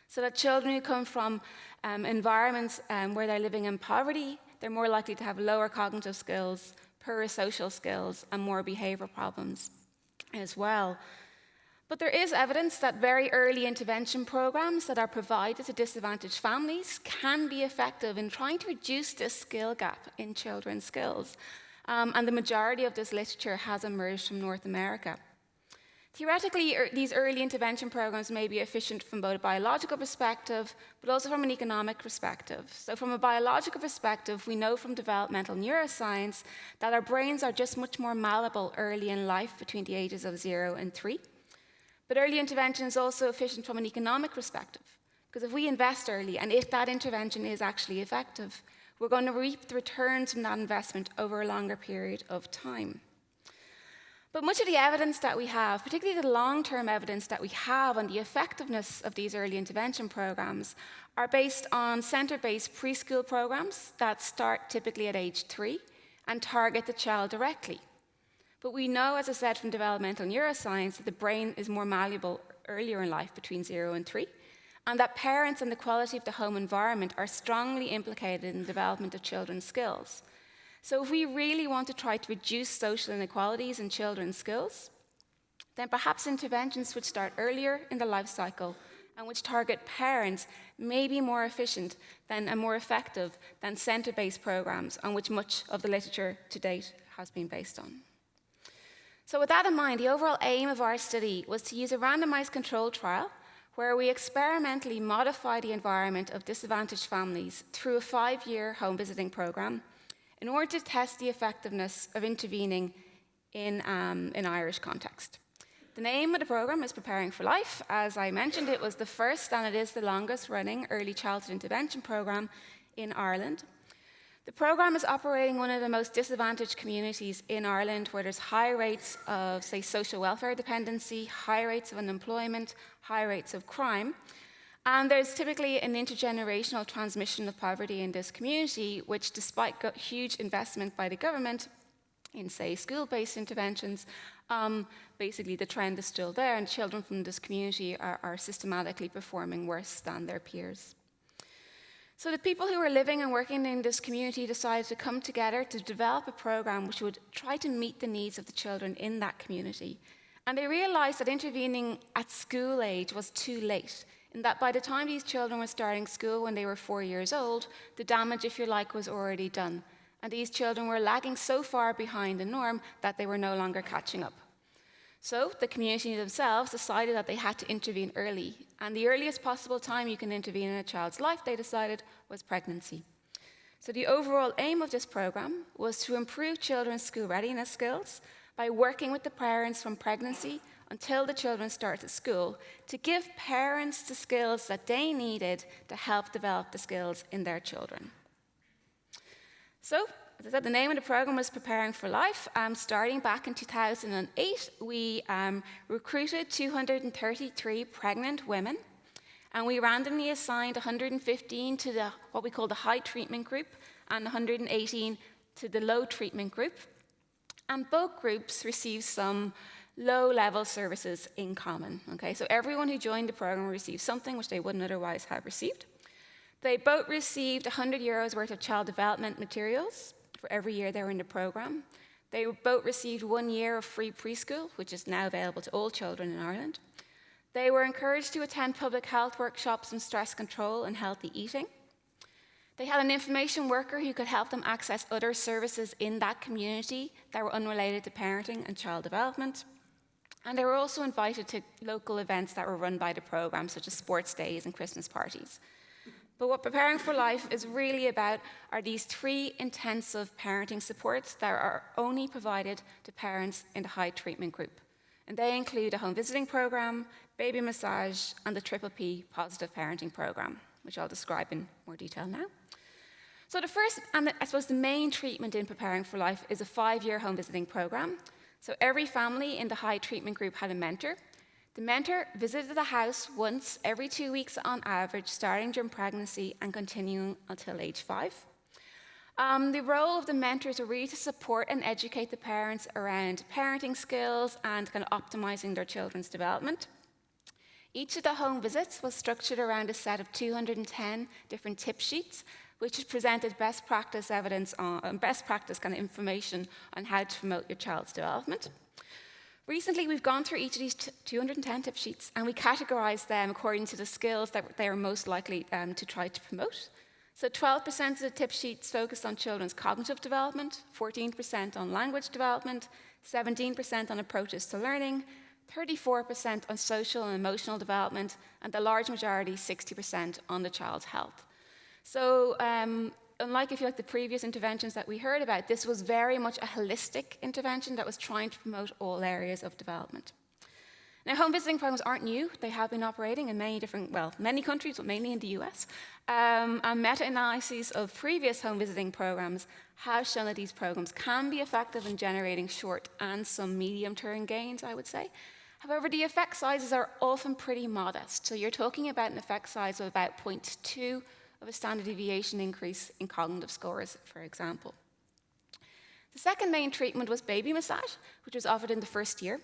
So that children who come from environments where they're living in poverty, they're more likely to have lower cognitive skills, poorer social skills, and more behavioral problems as well. But there is evidence that very early intervention programs that are provided to disadvantaged families can be effective in trying to reduce this skill gap in children's skills. And the majority of this literature has emerged from North America. Theoretically, these early intervention programs may be efficient from both a biological perspective, but also from an economic perspective. So from a biological perspective, we know from developmental neuroscience that our brains are just much more malleable early in life between the ages of 0 and 3. But early intervention is also efficient from an economic perspective, because if we invest early, and if that intervention is actually effective, we're going to reap the returns from that investment over a longer period of time. But much of the evidence that we have, particularly the long-term evidence that we have on the effectiveness of these early intervention programs, are based on center-based preschool programs that start typically at age 3 and target the child directly. But we know, as I said, from developmental neuroscience, that the brain is more malleable earlier in life, between 0 and 3, and that parents and the quality of the home environment are strongly implicated in the development of children's skills. So if we really want to try to reduce social inequalities in children's skills, then perhaps interventions which start earlier in the life cycle and which target parents may be more efficient and more effective than centre-based programs on which much of the literature to date has been based on. So with that in mind, the overall aim of our study was to use a randomized control trial where we experimentally modify the environment of disadvantaged families through a 5-year home visiting program in order to test the effectiveness of intervening in Irish context. The name of the program is Preparing for Life. As I mentioned, it was the first and it is the longest running early childhood intervention program in Ireland. The program is operating in one of the most disadvantaged communities in Ireland, where there's high rates of, say, social welfare dependency, high rates of unemployment, high rates of crime. And there's typically an intergenerational transmission of poverty in this community, which, despite huge investment by the government in, say, school-based interventions, basically the trend is still there, and children from this community are systematically performing worse than their peers. So the people who were living and working in this community decided to come together to develop a program which would try to meet the needs of the children in that community. And they realized that intervening at school age was too late, in that by the time these children were starting school when they were 4 years old, the damage, if you like, was already done. And these children were lagging so far behind the norm that they were no longer catching up. So the community themselves decided that they had to intervene early. And the earliest possible time you can intervene in a child's life, they decided, was pregnancy. So the overall aim of this program was to improve children's school readiness skills by working with the parents from pregnancy until the children started school to give parents the skills that they needed to help develop the skills in their children. So, as I said, the name of the program was Preparing for Life. Starting back in 2008, we recruited 233 pregnant women, and we randomly assigned 115 to what we call the high treatment group and 118 to the low treatment group. And both groups received some low-level services in common. Okay, so everyone who joined the program received something which they wouldn't otherwise have received. They both received €100 worth of child development materials for every year they were in the program. They both received 1 year of free preschool, which is now available to all children in Ireland. They were encouraged to attend public health workshops on stress control and healthy eating. They had an information worker who could help them access other services in that community that were unrelated to parenting and child development. And they were also invited to local events that were run by the program, such as sports days and Christmas parties. But what Preparing for Life is really about are these 3 intensive parenting supports that are only provided to parents in the high treatment group. And they include a home visiting program, baby massage, and the PPP positive parenting program, which I'll describe in more detail now. So the first, and I suppose the main treatment in Preparing for Life is a 5-year home visiting program. So every family in the high treatment group had a mentor. The mentor visited the house once every 2 weeks on average, starting during pregnancy and continuing until age 5. The role of the mentors are really to support and educate the parents around parenting skills and kind of optimizing their children's development. Each of the home visits was structured around a set of 210 different tip sheets, which presented best practice evidence on best practice kind of information on how to promote your child's development. Recently, we've gone through each of these 210 tip sheets, and we categorized them according to the skills that they are most likely to try to promote. So 12% of the tip sheets focused on children's cognitive development, 14% on language development, 17% on approaches to learning, 34% on social and emotional development, and the large majority, 60%, on the child's health. So unlike, if you like, the previous interventions that we heard about, this was very much a holistic intervention that was trying to promote all areas of development. Now, home visiting programs aren't new. They have been operating in many countries, but mainly in the US. And meta-analyses of previous home visiting programs have shown that these programs can be effective in generating short and some medium-term gains, I would say. However, the effect sizes are often pretty modest. So you're talking about an effect size of about 0.2 of a standard deviation increase in cognitive scores, for example. The second main treatment was baby massage, which was offered in the first year.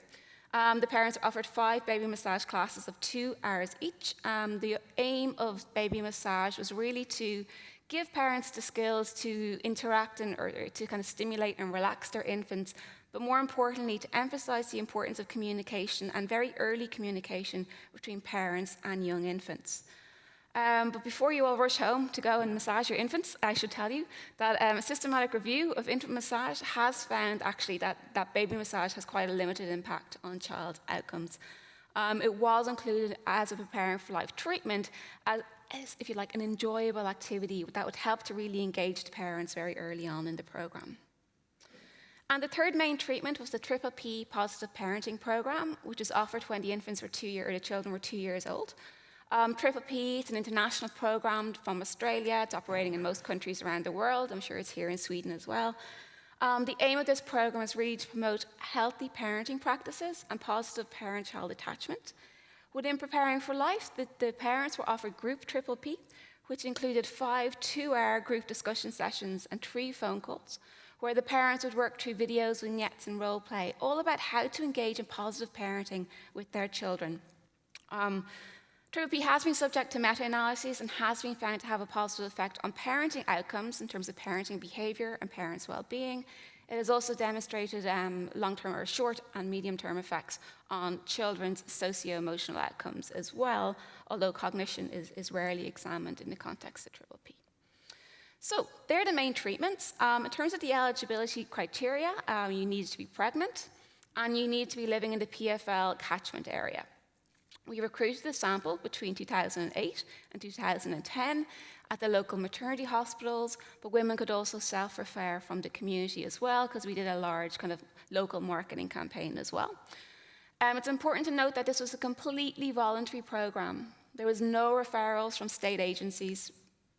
The parents were offered 5 baby massage classes of 2 hours each. The aim of baby massage was really to give parents the skills to interact or to kind of stimulate and relax their infants, but more importantly, to emphasize the importance of communication and very early communication between parents and young infants. But before you all rush home to go and massage your infants, I should tell you that a systematic review of infant massage has found actually that baby massage has quite a limited impact on child outcomes. It was included as a preparing for life treatment as, if you like, an enjoyable activity that would help to really engage the parents very early on in the program. And the third main treatment was the PPP Positive Parenting Program, which is offered when the children were 2 years old. PPP is an international program from Australia. It's operating in most countries around the world. I'm sure it's here in Sweden as well. The aim of this program is really to promote healthy parenting practices and positive parent-child attachment. Within Preparing for Life, the parents were offered group PPP, which included 5 two-hour group discussion sessions and 3 phone calls, where the parents would work through videos, vignettes, and role play, all about how to engage in positive parenting with their children. PPP has been subject to meta-analyses and has been found to have a positive effect on parenting outcomes in terms of parenting behavior and parents' well-being. It has also demonstrated long-term or short and medium-term effects on children's socio-emotional outcomes as well, although cognition is rarely examined in the context of PPP. So they're the main treatments. In terms of the eligibility criteria, you need to be pregnant and you need to be living in the PFL catchment area. We recruited the sample between 2008 and 2010 at the local maternity hospitals, but women could also self-refer from the community as well, because we did a large kind of local marketing campaign as well. It's important to note that this was a completely voluntary program. There was no referrals from state agencies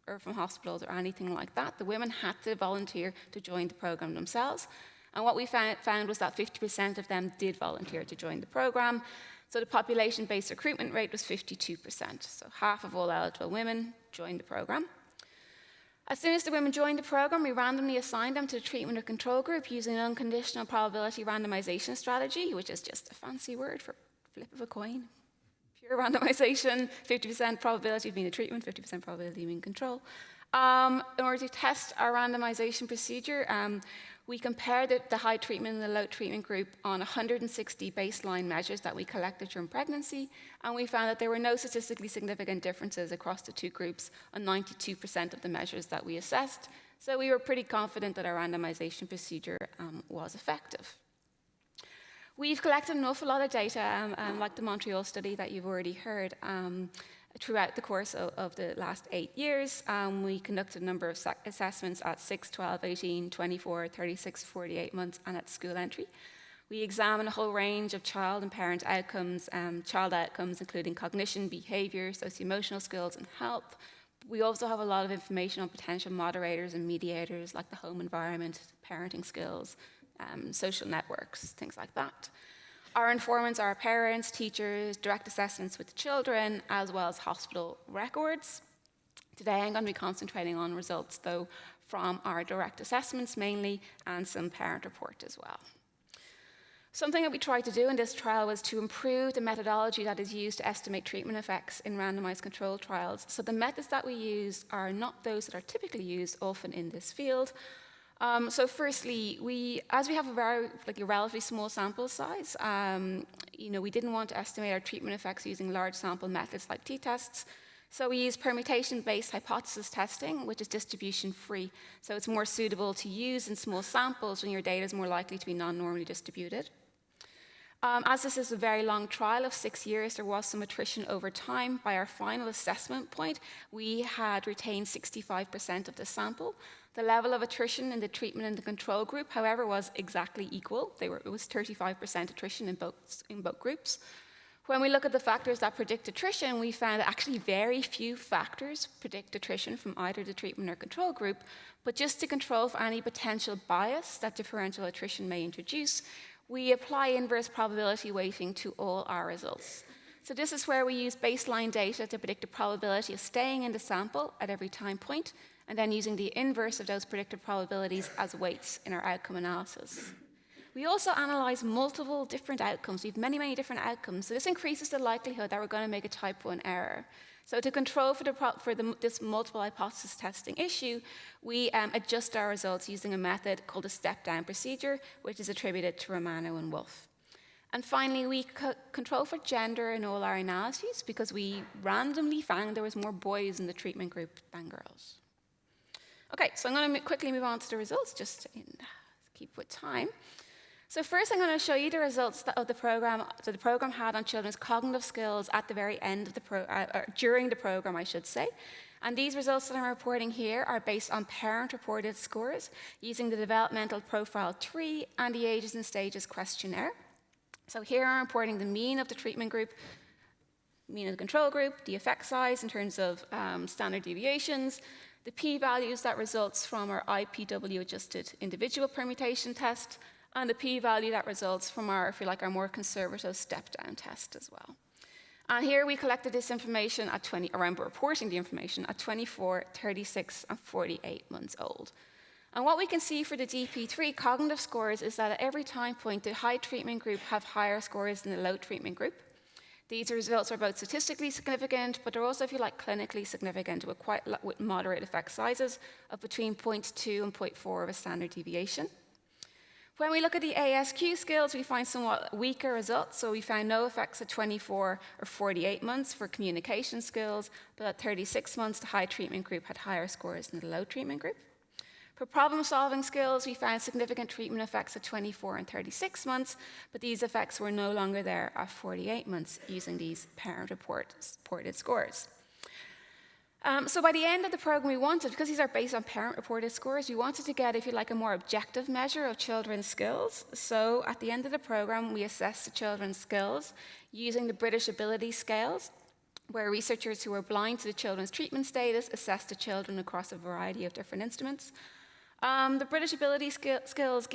or from hospitals or anything like that. The women had to volunteer to join the program themselves. And what we found was that 50% of them did volunteer to join the program. So the population-based recruitment rate was 52%. So half of all eligible women joined the program. As soon as the women joined the program, we randomly assigned them to the treatment or control group using an unconditional probability randomization strategy, which is just a fancy word for flip of a coin. Pure randomization, 50% probability of being a treatment, 50% probability of being control. In order to test our randomization procedure, we compared the high treatment and the low treatment group on 160 baseline measures that we collected during pregnancy, and we found that there were no statistically significant differences across the 2 groups on 92% of the measures that we assessed. So we were pretty confident that our randomization procedure was effective. We've collected an awful lot of data, like the Montreal study that you've already heard, throughout the course of the last 8 years. We conducted a number of assessments at 6, 12, 18, 24, 36, 48 months, and at school entry. We examined a whole range of child and parent outcomes, including cognition, behavior, socio-emotional skills, and health. We also have a lot of information on potential moderators and mediators, like the home environment, parenting skills, social networks, things like that. Our informants are parents, teachers, direct assessments with the children, as well as hospital records. Today I'm going to be concentrating on results, though, from our direct assessments mainly, and some parent report as well. Something that we tried to do in this trial was to improve the methodology that is used to estimate treatment effects in randomized controlled trials. So the methods that we use are not those that are typically used often in this field. So firstly, as we have a relatively small sample size, we didn't want to estimate our treatment effects using large sample methods like t-tests. So we use permutation-based hypothesis testing, which is distribution-free. So it's more suitable to use in small samples when your data is more likely to be non-normally distributed. As this is a very long trial of 6 years, there was some attrition over time. By our final assessment point, we had retained 65% of the sample. The level of attrition in the treatment and the control group, however, was exactly equal. It was 35% attrition in both groups. When we look at the factors that predict attrition, we found that actually very few factors predict attrition from either the treatment or control group. But just to control for any potential bias that differential attrition may introduce, we apply inverse probability weighting to all our results. So this is where we use baseline data to predict the probability of staying in the sample at every time point, and then using the inverse of those predicted probabilities as weights in our outcome analysis. We also analyze multiple different outcomes. We have many, many different outcomes. So this increases the likelihood that we're going to make a type 1 error. So to control for this multiple hypothesis testing issue, we adjust our results using a method called a step-down procedure, which is attributed to Romano and Wolf. And finally, we control for gender in all our analyses because we randomly found there was more boys in the treatment group than girls. Okay, so I'm going to quickly move on to the results, just to keep with time. So first, I'm going to show you the results of the program that the program had on children's cognitive skills at the very end of the during the program, I should say. And these results that I'm reporting here are based on parent-reported scores using the Developmental Profile 3 and the Ages and Stages questionnaire. So here I'm reporting the mean of the treatment group, mean of the control group, the effect size in terms of standard deviations, the p-values that results from our IPW-adjusted individual permutation test, and the p-value that results from our, if you like, our more conservative step-down test as well. And here we collected this information at I'm reporting the information at 24, 36, and 48 months old. And what we can see for the DP3 cognitive scores is that at every time point, the high treatment group have higher scores than the low treatment group. These results are both statistically significant, but they're also, if you like, clinically significant with moderate effect sizes of between 0.2 and 0.4 of a standard deviation. When we look at the ASQ skills, we find somewhat weaker results. So we found no effects at 24 or 48 months for communication skills, but at 36 months, the high treatment group had higher scores than the low treatment group. For problem-solving skills, we found significant treatment effects at 24 and 36 months, but these effects were no longer there at 48 months using these parent-reported scores. So by the end of the program, we wanted, because these are based on parent-reported scores, we wanted to get, if you like, a more objective measure of children's skills. So at the end of the program, we assessed the children's skills using the British Ability Scales, where researchers who were blind to the children's treatment status assessed the children across a variety of different instruments. The British Ability Scales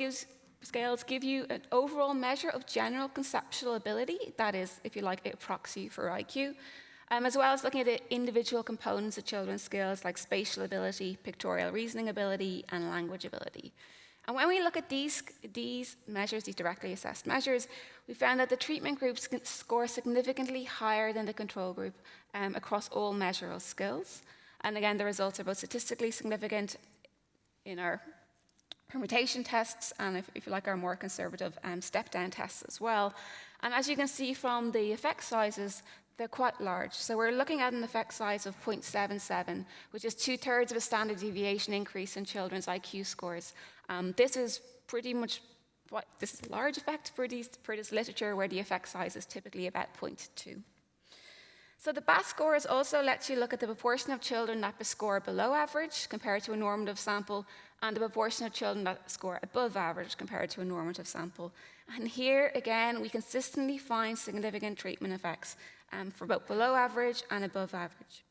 give you an overall measure of general conceptual ability, that is, if you like, a proxy for IQ, as well as looking at the individual components of children's skills like spatial ability, pictorial reasoning ability, and language ability. And when we look at these measures, these directly assessed measures, we found that the treatment groups score significantly higher than the control group across all measurable skills. And again, the results are both statistically significant in our permutation tests and, if you like, our more conservative step-down tests as well. And as you can see from the effect sizes, they're quite large. So we're looking at an effect size of 0.77, which is 2/3 of a standard deviation increase in children's IQ scores. This is pretty much this is a large effect for this literature, where the effect size is typically about 0.2. So the BAS scores also lets you look at the proportion of children that score below average compared to a normative sample, and the proportion of children that score above average compared to a normative sample. And here, again, we consistently find significant treatment effects for both below average and above average.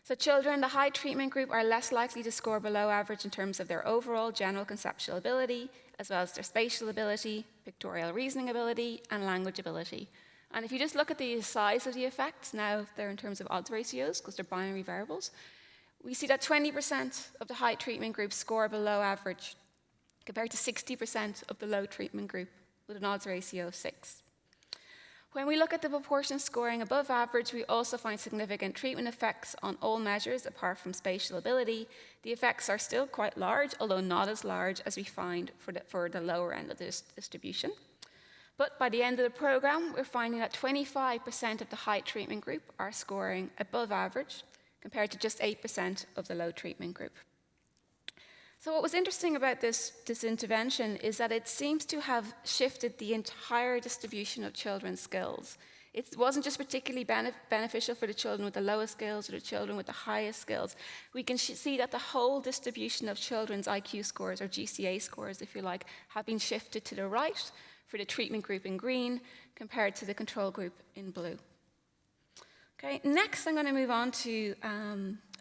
So children in the high treatment group are less likely to score below average in terms of their overall general conceptual ability, as well as their spatial ability, pictorial reasoning ability, and language ability. And if you just look at the size of the effects, now they're in terms of odds ratios, because they're binary variables, we see that 20% of the high treatment group score below average, compared to 60% of the low treatment group, with an odds ratio of 6. When we look at the proportion scoring above average, we also find significant treatment effects on all measures apart from spatial ability. The effects are still quite large, although not as large as we find for the lower end of this distribution. But by the end of the program, we're finding that 25% of the high treatment group are scoring above average, compared to just 8% of the low treatment group. So what was interesting about this intervention is that it seems to have shifted the entire distribution of children's skills. It wasn't just particularly beneficial for the children with the lowest skills or the children with the highest skills. We can see that the whole distribution of children's IQ scores, or GCA scores, if you like, have been shifted to the right for the treatment group in green compared to the control group in blue. Okay, next I'm going to move on to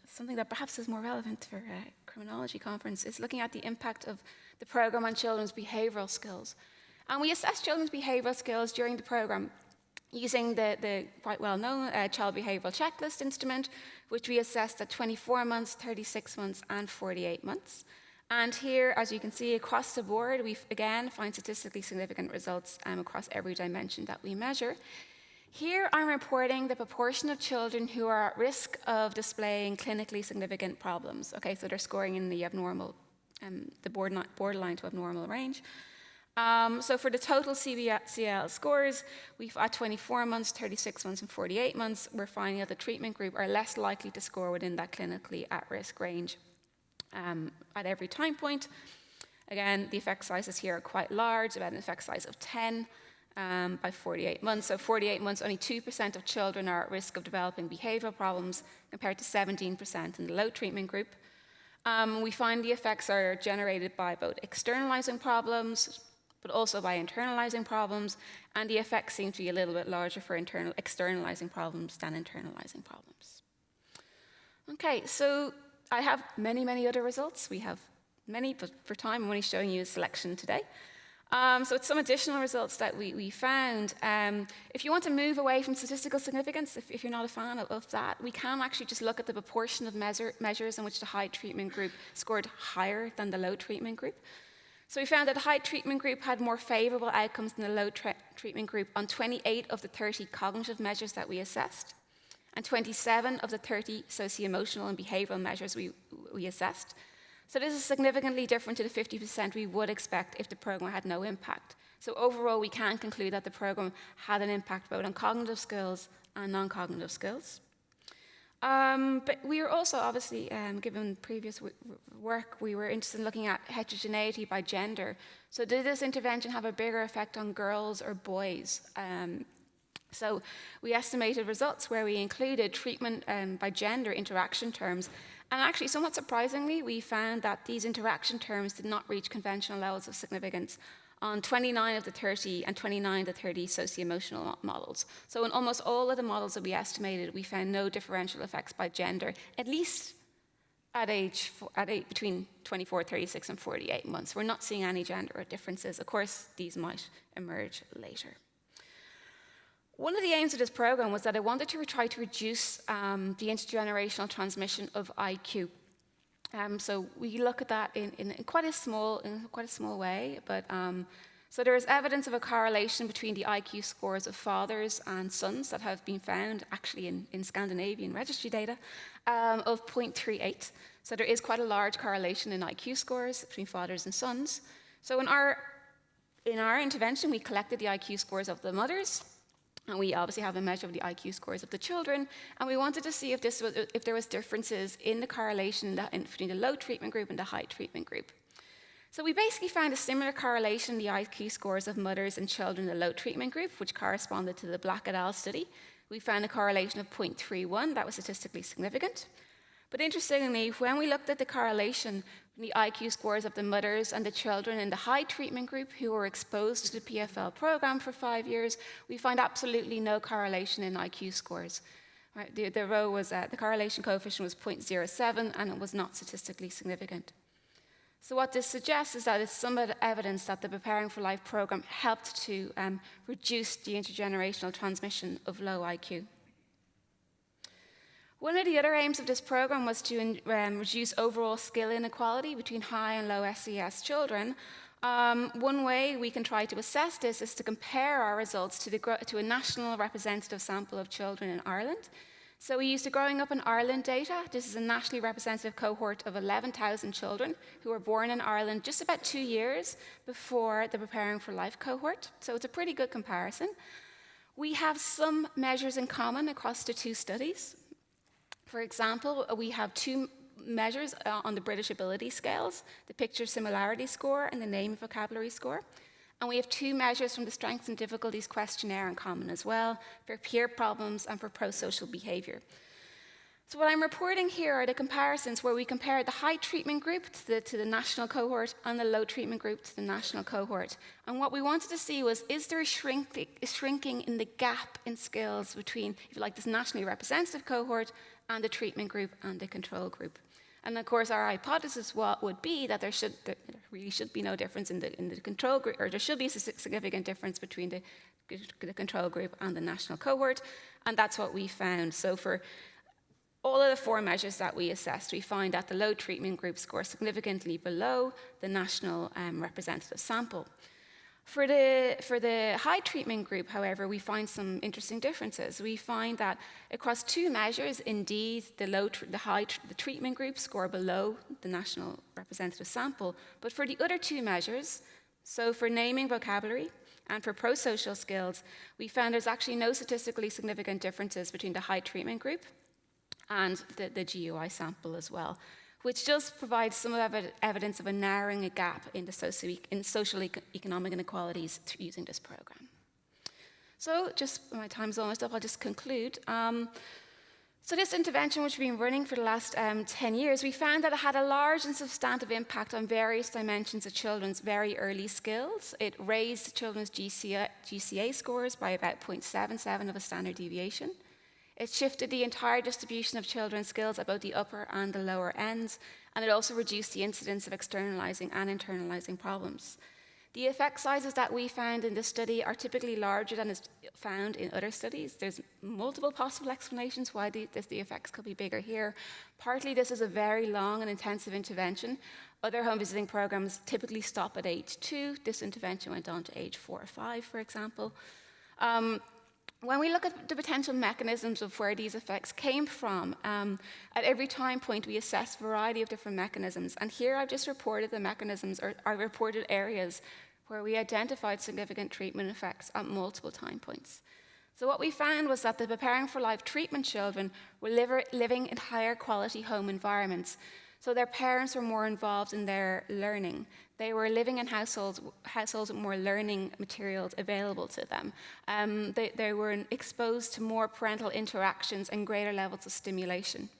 something that perhaps is more relevant for a criminology conference, is looking at the impact of the program on children's behavioral skills. And we assess children's behavioral skills during the program using the quite well-known child behavioural checklist instrument, which we assessed at 24 months, 36 months, and 48 months. And here, as you can see, across the board, we again find statistically significant results across every dimension that we measure. Here, I'm reporting the proportion of children who are at risk of displaying clinically significant problems. Okay, so they're scoring in the abnormal, the borderline to abnormal range. So for the total CBCL scores, we've at 24 months, 36 months, and 48 months, we're finding that the treatment group are less likely to score within that clinically at-risk range at every time point. Again, the effect sizes here are quite large, about an effect size of 10 by 48 months. So 48 months, only 2% of children are at risk of developing behavioural problems, compared to 17% in the low treatment group. We find the effects are generated by both externalizing problems, but also by internalizing problems, and the effects seem to be a little bit larger for externalizing problems than internalizing problems. Okay, so I have many, many other results. We have many, but for time, I'm only showing you a selection today. So it's some additional results that we found. If you want to move away from statistical significance, if you're not a fan of that, we can actually just look at the proportion of measures in which the high treatment group scored higher than the low treatment group. So we found that the high treatment group had more favorable outcomes than the low treatment group on 28 of the 30 cognitive measures that we assessed, and 27 of the 30 socio-emotional and behavioral measures we assessed. So this is significantly different to the 50% we would expect if the program had no impact. So overall, we can conclude that the program had an impact both on cognitive skills and non-cognitive skills. But we were also obviously, given previous work, we were interested in looking at heterogeneity by gender. So did this intervention have a bigger effect on girls or boys? So we estimated results where we included treatment by gender interaction terms. And actually, somewhat surprisingly, we found that these interaction terms did not reach conventional levels of significance on 29 of the 30 and 29 of the 30 socio-emotional models. So in almost all of the models that we estimated, we found no differential effects by gender, at least at between 24, 36, and 48 months. We're not seeing any gender differences. Of course, these might emerge later. One of the aims of this program was that I wanted to try to reduce the intergenerational transmission of IQ. So we look at that in quite a small way, but so there is evidence of a correlation between the IQ scores of fathers and sons that have been found actually in Scandinavian registry data of 0.38. So there is quite a large correlation in IQ scores between fathers and sons. So in our intervention, we collected the IQ scores of the mothers. And we obviously have a measure of the IQ scores of the children. And we wanted to see if there was differences in the correlation between the low treatment group and the high treatment group. So we basically found a similar correlation in the IQ scores of mothers and children in the low treatment group, which corresponded to the Black et al. Study. We found a correlation of 0.31 that was statistically significant. But interestingly, when we looked at the correlation in the IQ scores of the mothers and the children in the high treatment group who were exposed to the PFL program for 5 years, we find absolutely no correlation in IQ scores. Right? The row was the correlation coefficient was 0.07, and it was not statistically significant. So what this suggests is that it's some evidence that the Preparing for Life program helped to reduce the intergenerational transmission of low IQ. One of the other aims of this program was to reduce overall skill inequality between high and low SES children. One way we can try to assess this is to compare our results to a national representative sample of children in Ireland. So we used the Growing Up in Ireland data. This is a nationally representative cohort of 11,000 children who were born in Ireland just about 2 years before the Preparing for Life cohort. So it's a pretty good comparison. We have some measures in common across the two studies. For example, we have two measures on the British Ability Scales, the Picture Similarity Score and the Name Vocabulary Score. And we have two measures from the Strengths and Difficulties Questionnaire in common as well, for peer problems and for pro-social behaviour. So what I'm reporting here are the comparisons where we compare the high treatment group to the national cohort and the low treatment group to the national cohort. And what we wanted to see was, is there a shrinking in the gap in skills between, if you like, this nationally representative cohort and the treatment group and the control group. And of course, our hypothesis would be that there really should be no difference in the control group, or there should be a significant difference between the control group and the national cohort, and that's what we found. So for all of the 4 measures that we assessed, we find that the low treatment group scores significantly below the national representative sample. For the high treatment group, however, we find some interesting differences. We find that across 2 measures, indeed, the treatment group score below the national representative sample. But for the other 2 measures, so for naming vocabulary and for pro-social skills, we found there's actually no statistically significant differences between the high treatment group and the GUI sample as well, which does provide some evidence of a narrowing a gap in the social economic inequalities using this program. So just my time's almost up, I'll just conclude. So this intervention, which we've been running for the last 10 years, we found that it had a large and substantive impact on various dimensions of children's very early skills. It raised children's GCA scores by about 0.77 of a standard deviation. It shifted the entire distribution of children's skills at both the upper and the lower ends, and it also reduced the incidence of externalizing and internalizing problems. The effect sizes that we found in this study are typically larger than is found in other studies. There's multiple possible explanations why the effects could be bigger here. Partly this is a very long and intensive intervention. Other home visiting programs typically stop at age 2. This intervention went on to age 4 or 5, for example. When we look at the potential mechanisms of where these effects came from, at every time point we assess a variety of different mechanisms. And here I've just reported the mechanisms, or I reported areas where we identified significant treatment effects at multiple time points. So what we found was that the Preparing for Life treatment children were living in higher quality home environments. So their parents were more involved in their learning. They were living in households with more learning materials available to them. They were exposed to more parental interactions and greater levels of stimulation.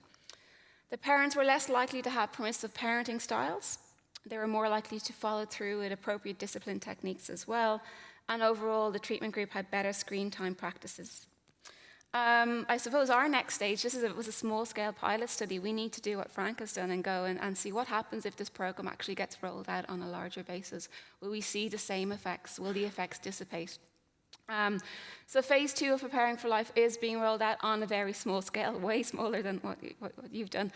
The parents were less likely to have permissive parenting styles. They were more likely to follow through with appropriate discipline techniques as well. And overall, the treatment group had better screen time practices. I suppose our next stage, was a small-scale pilot study. We need to do what Frank has done and go and see what happens if this program actually gets rolled out on a larger basis. Will we see the same effects? Will the effects dissipate? So phase 2 of Preparing for Life is being rolled out on a very small scale, way smaller than what you've done.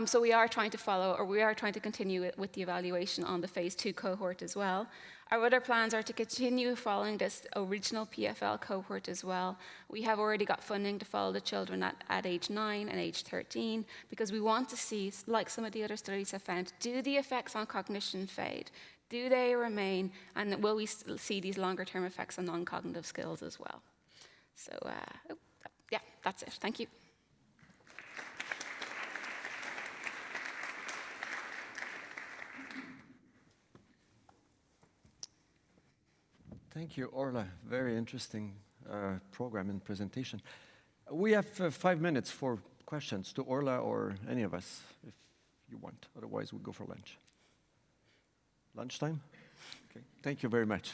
So we are trying to follow, or we are trying to continue with the evaluation on the phase 2 cohort as well. Our other plans are to continue following this original PFL cohort as well. We have already got funding to follow the children at age 9 and age 13, because we want to see, like some of the other studies have found, do the effects on cognition fade? Do they remain? And will we see these longer-term effects on non-cognitive skills as well? So, yeah, that's it. Thank you. Thank you, Orla. Very interesting program and presentation. We have 5 minutes for questions to Orla or any of us, if you want. Otherwise, we'll go for lunch. Lunchtime? Okay. Thank you very much.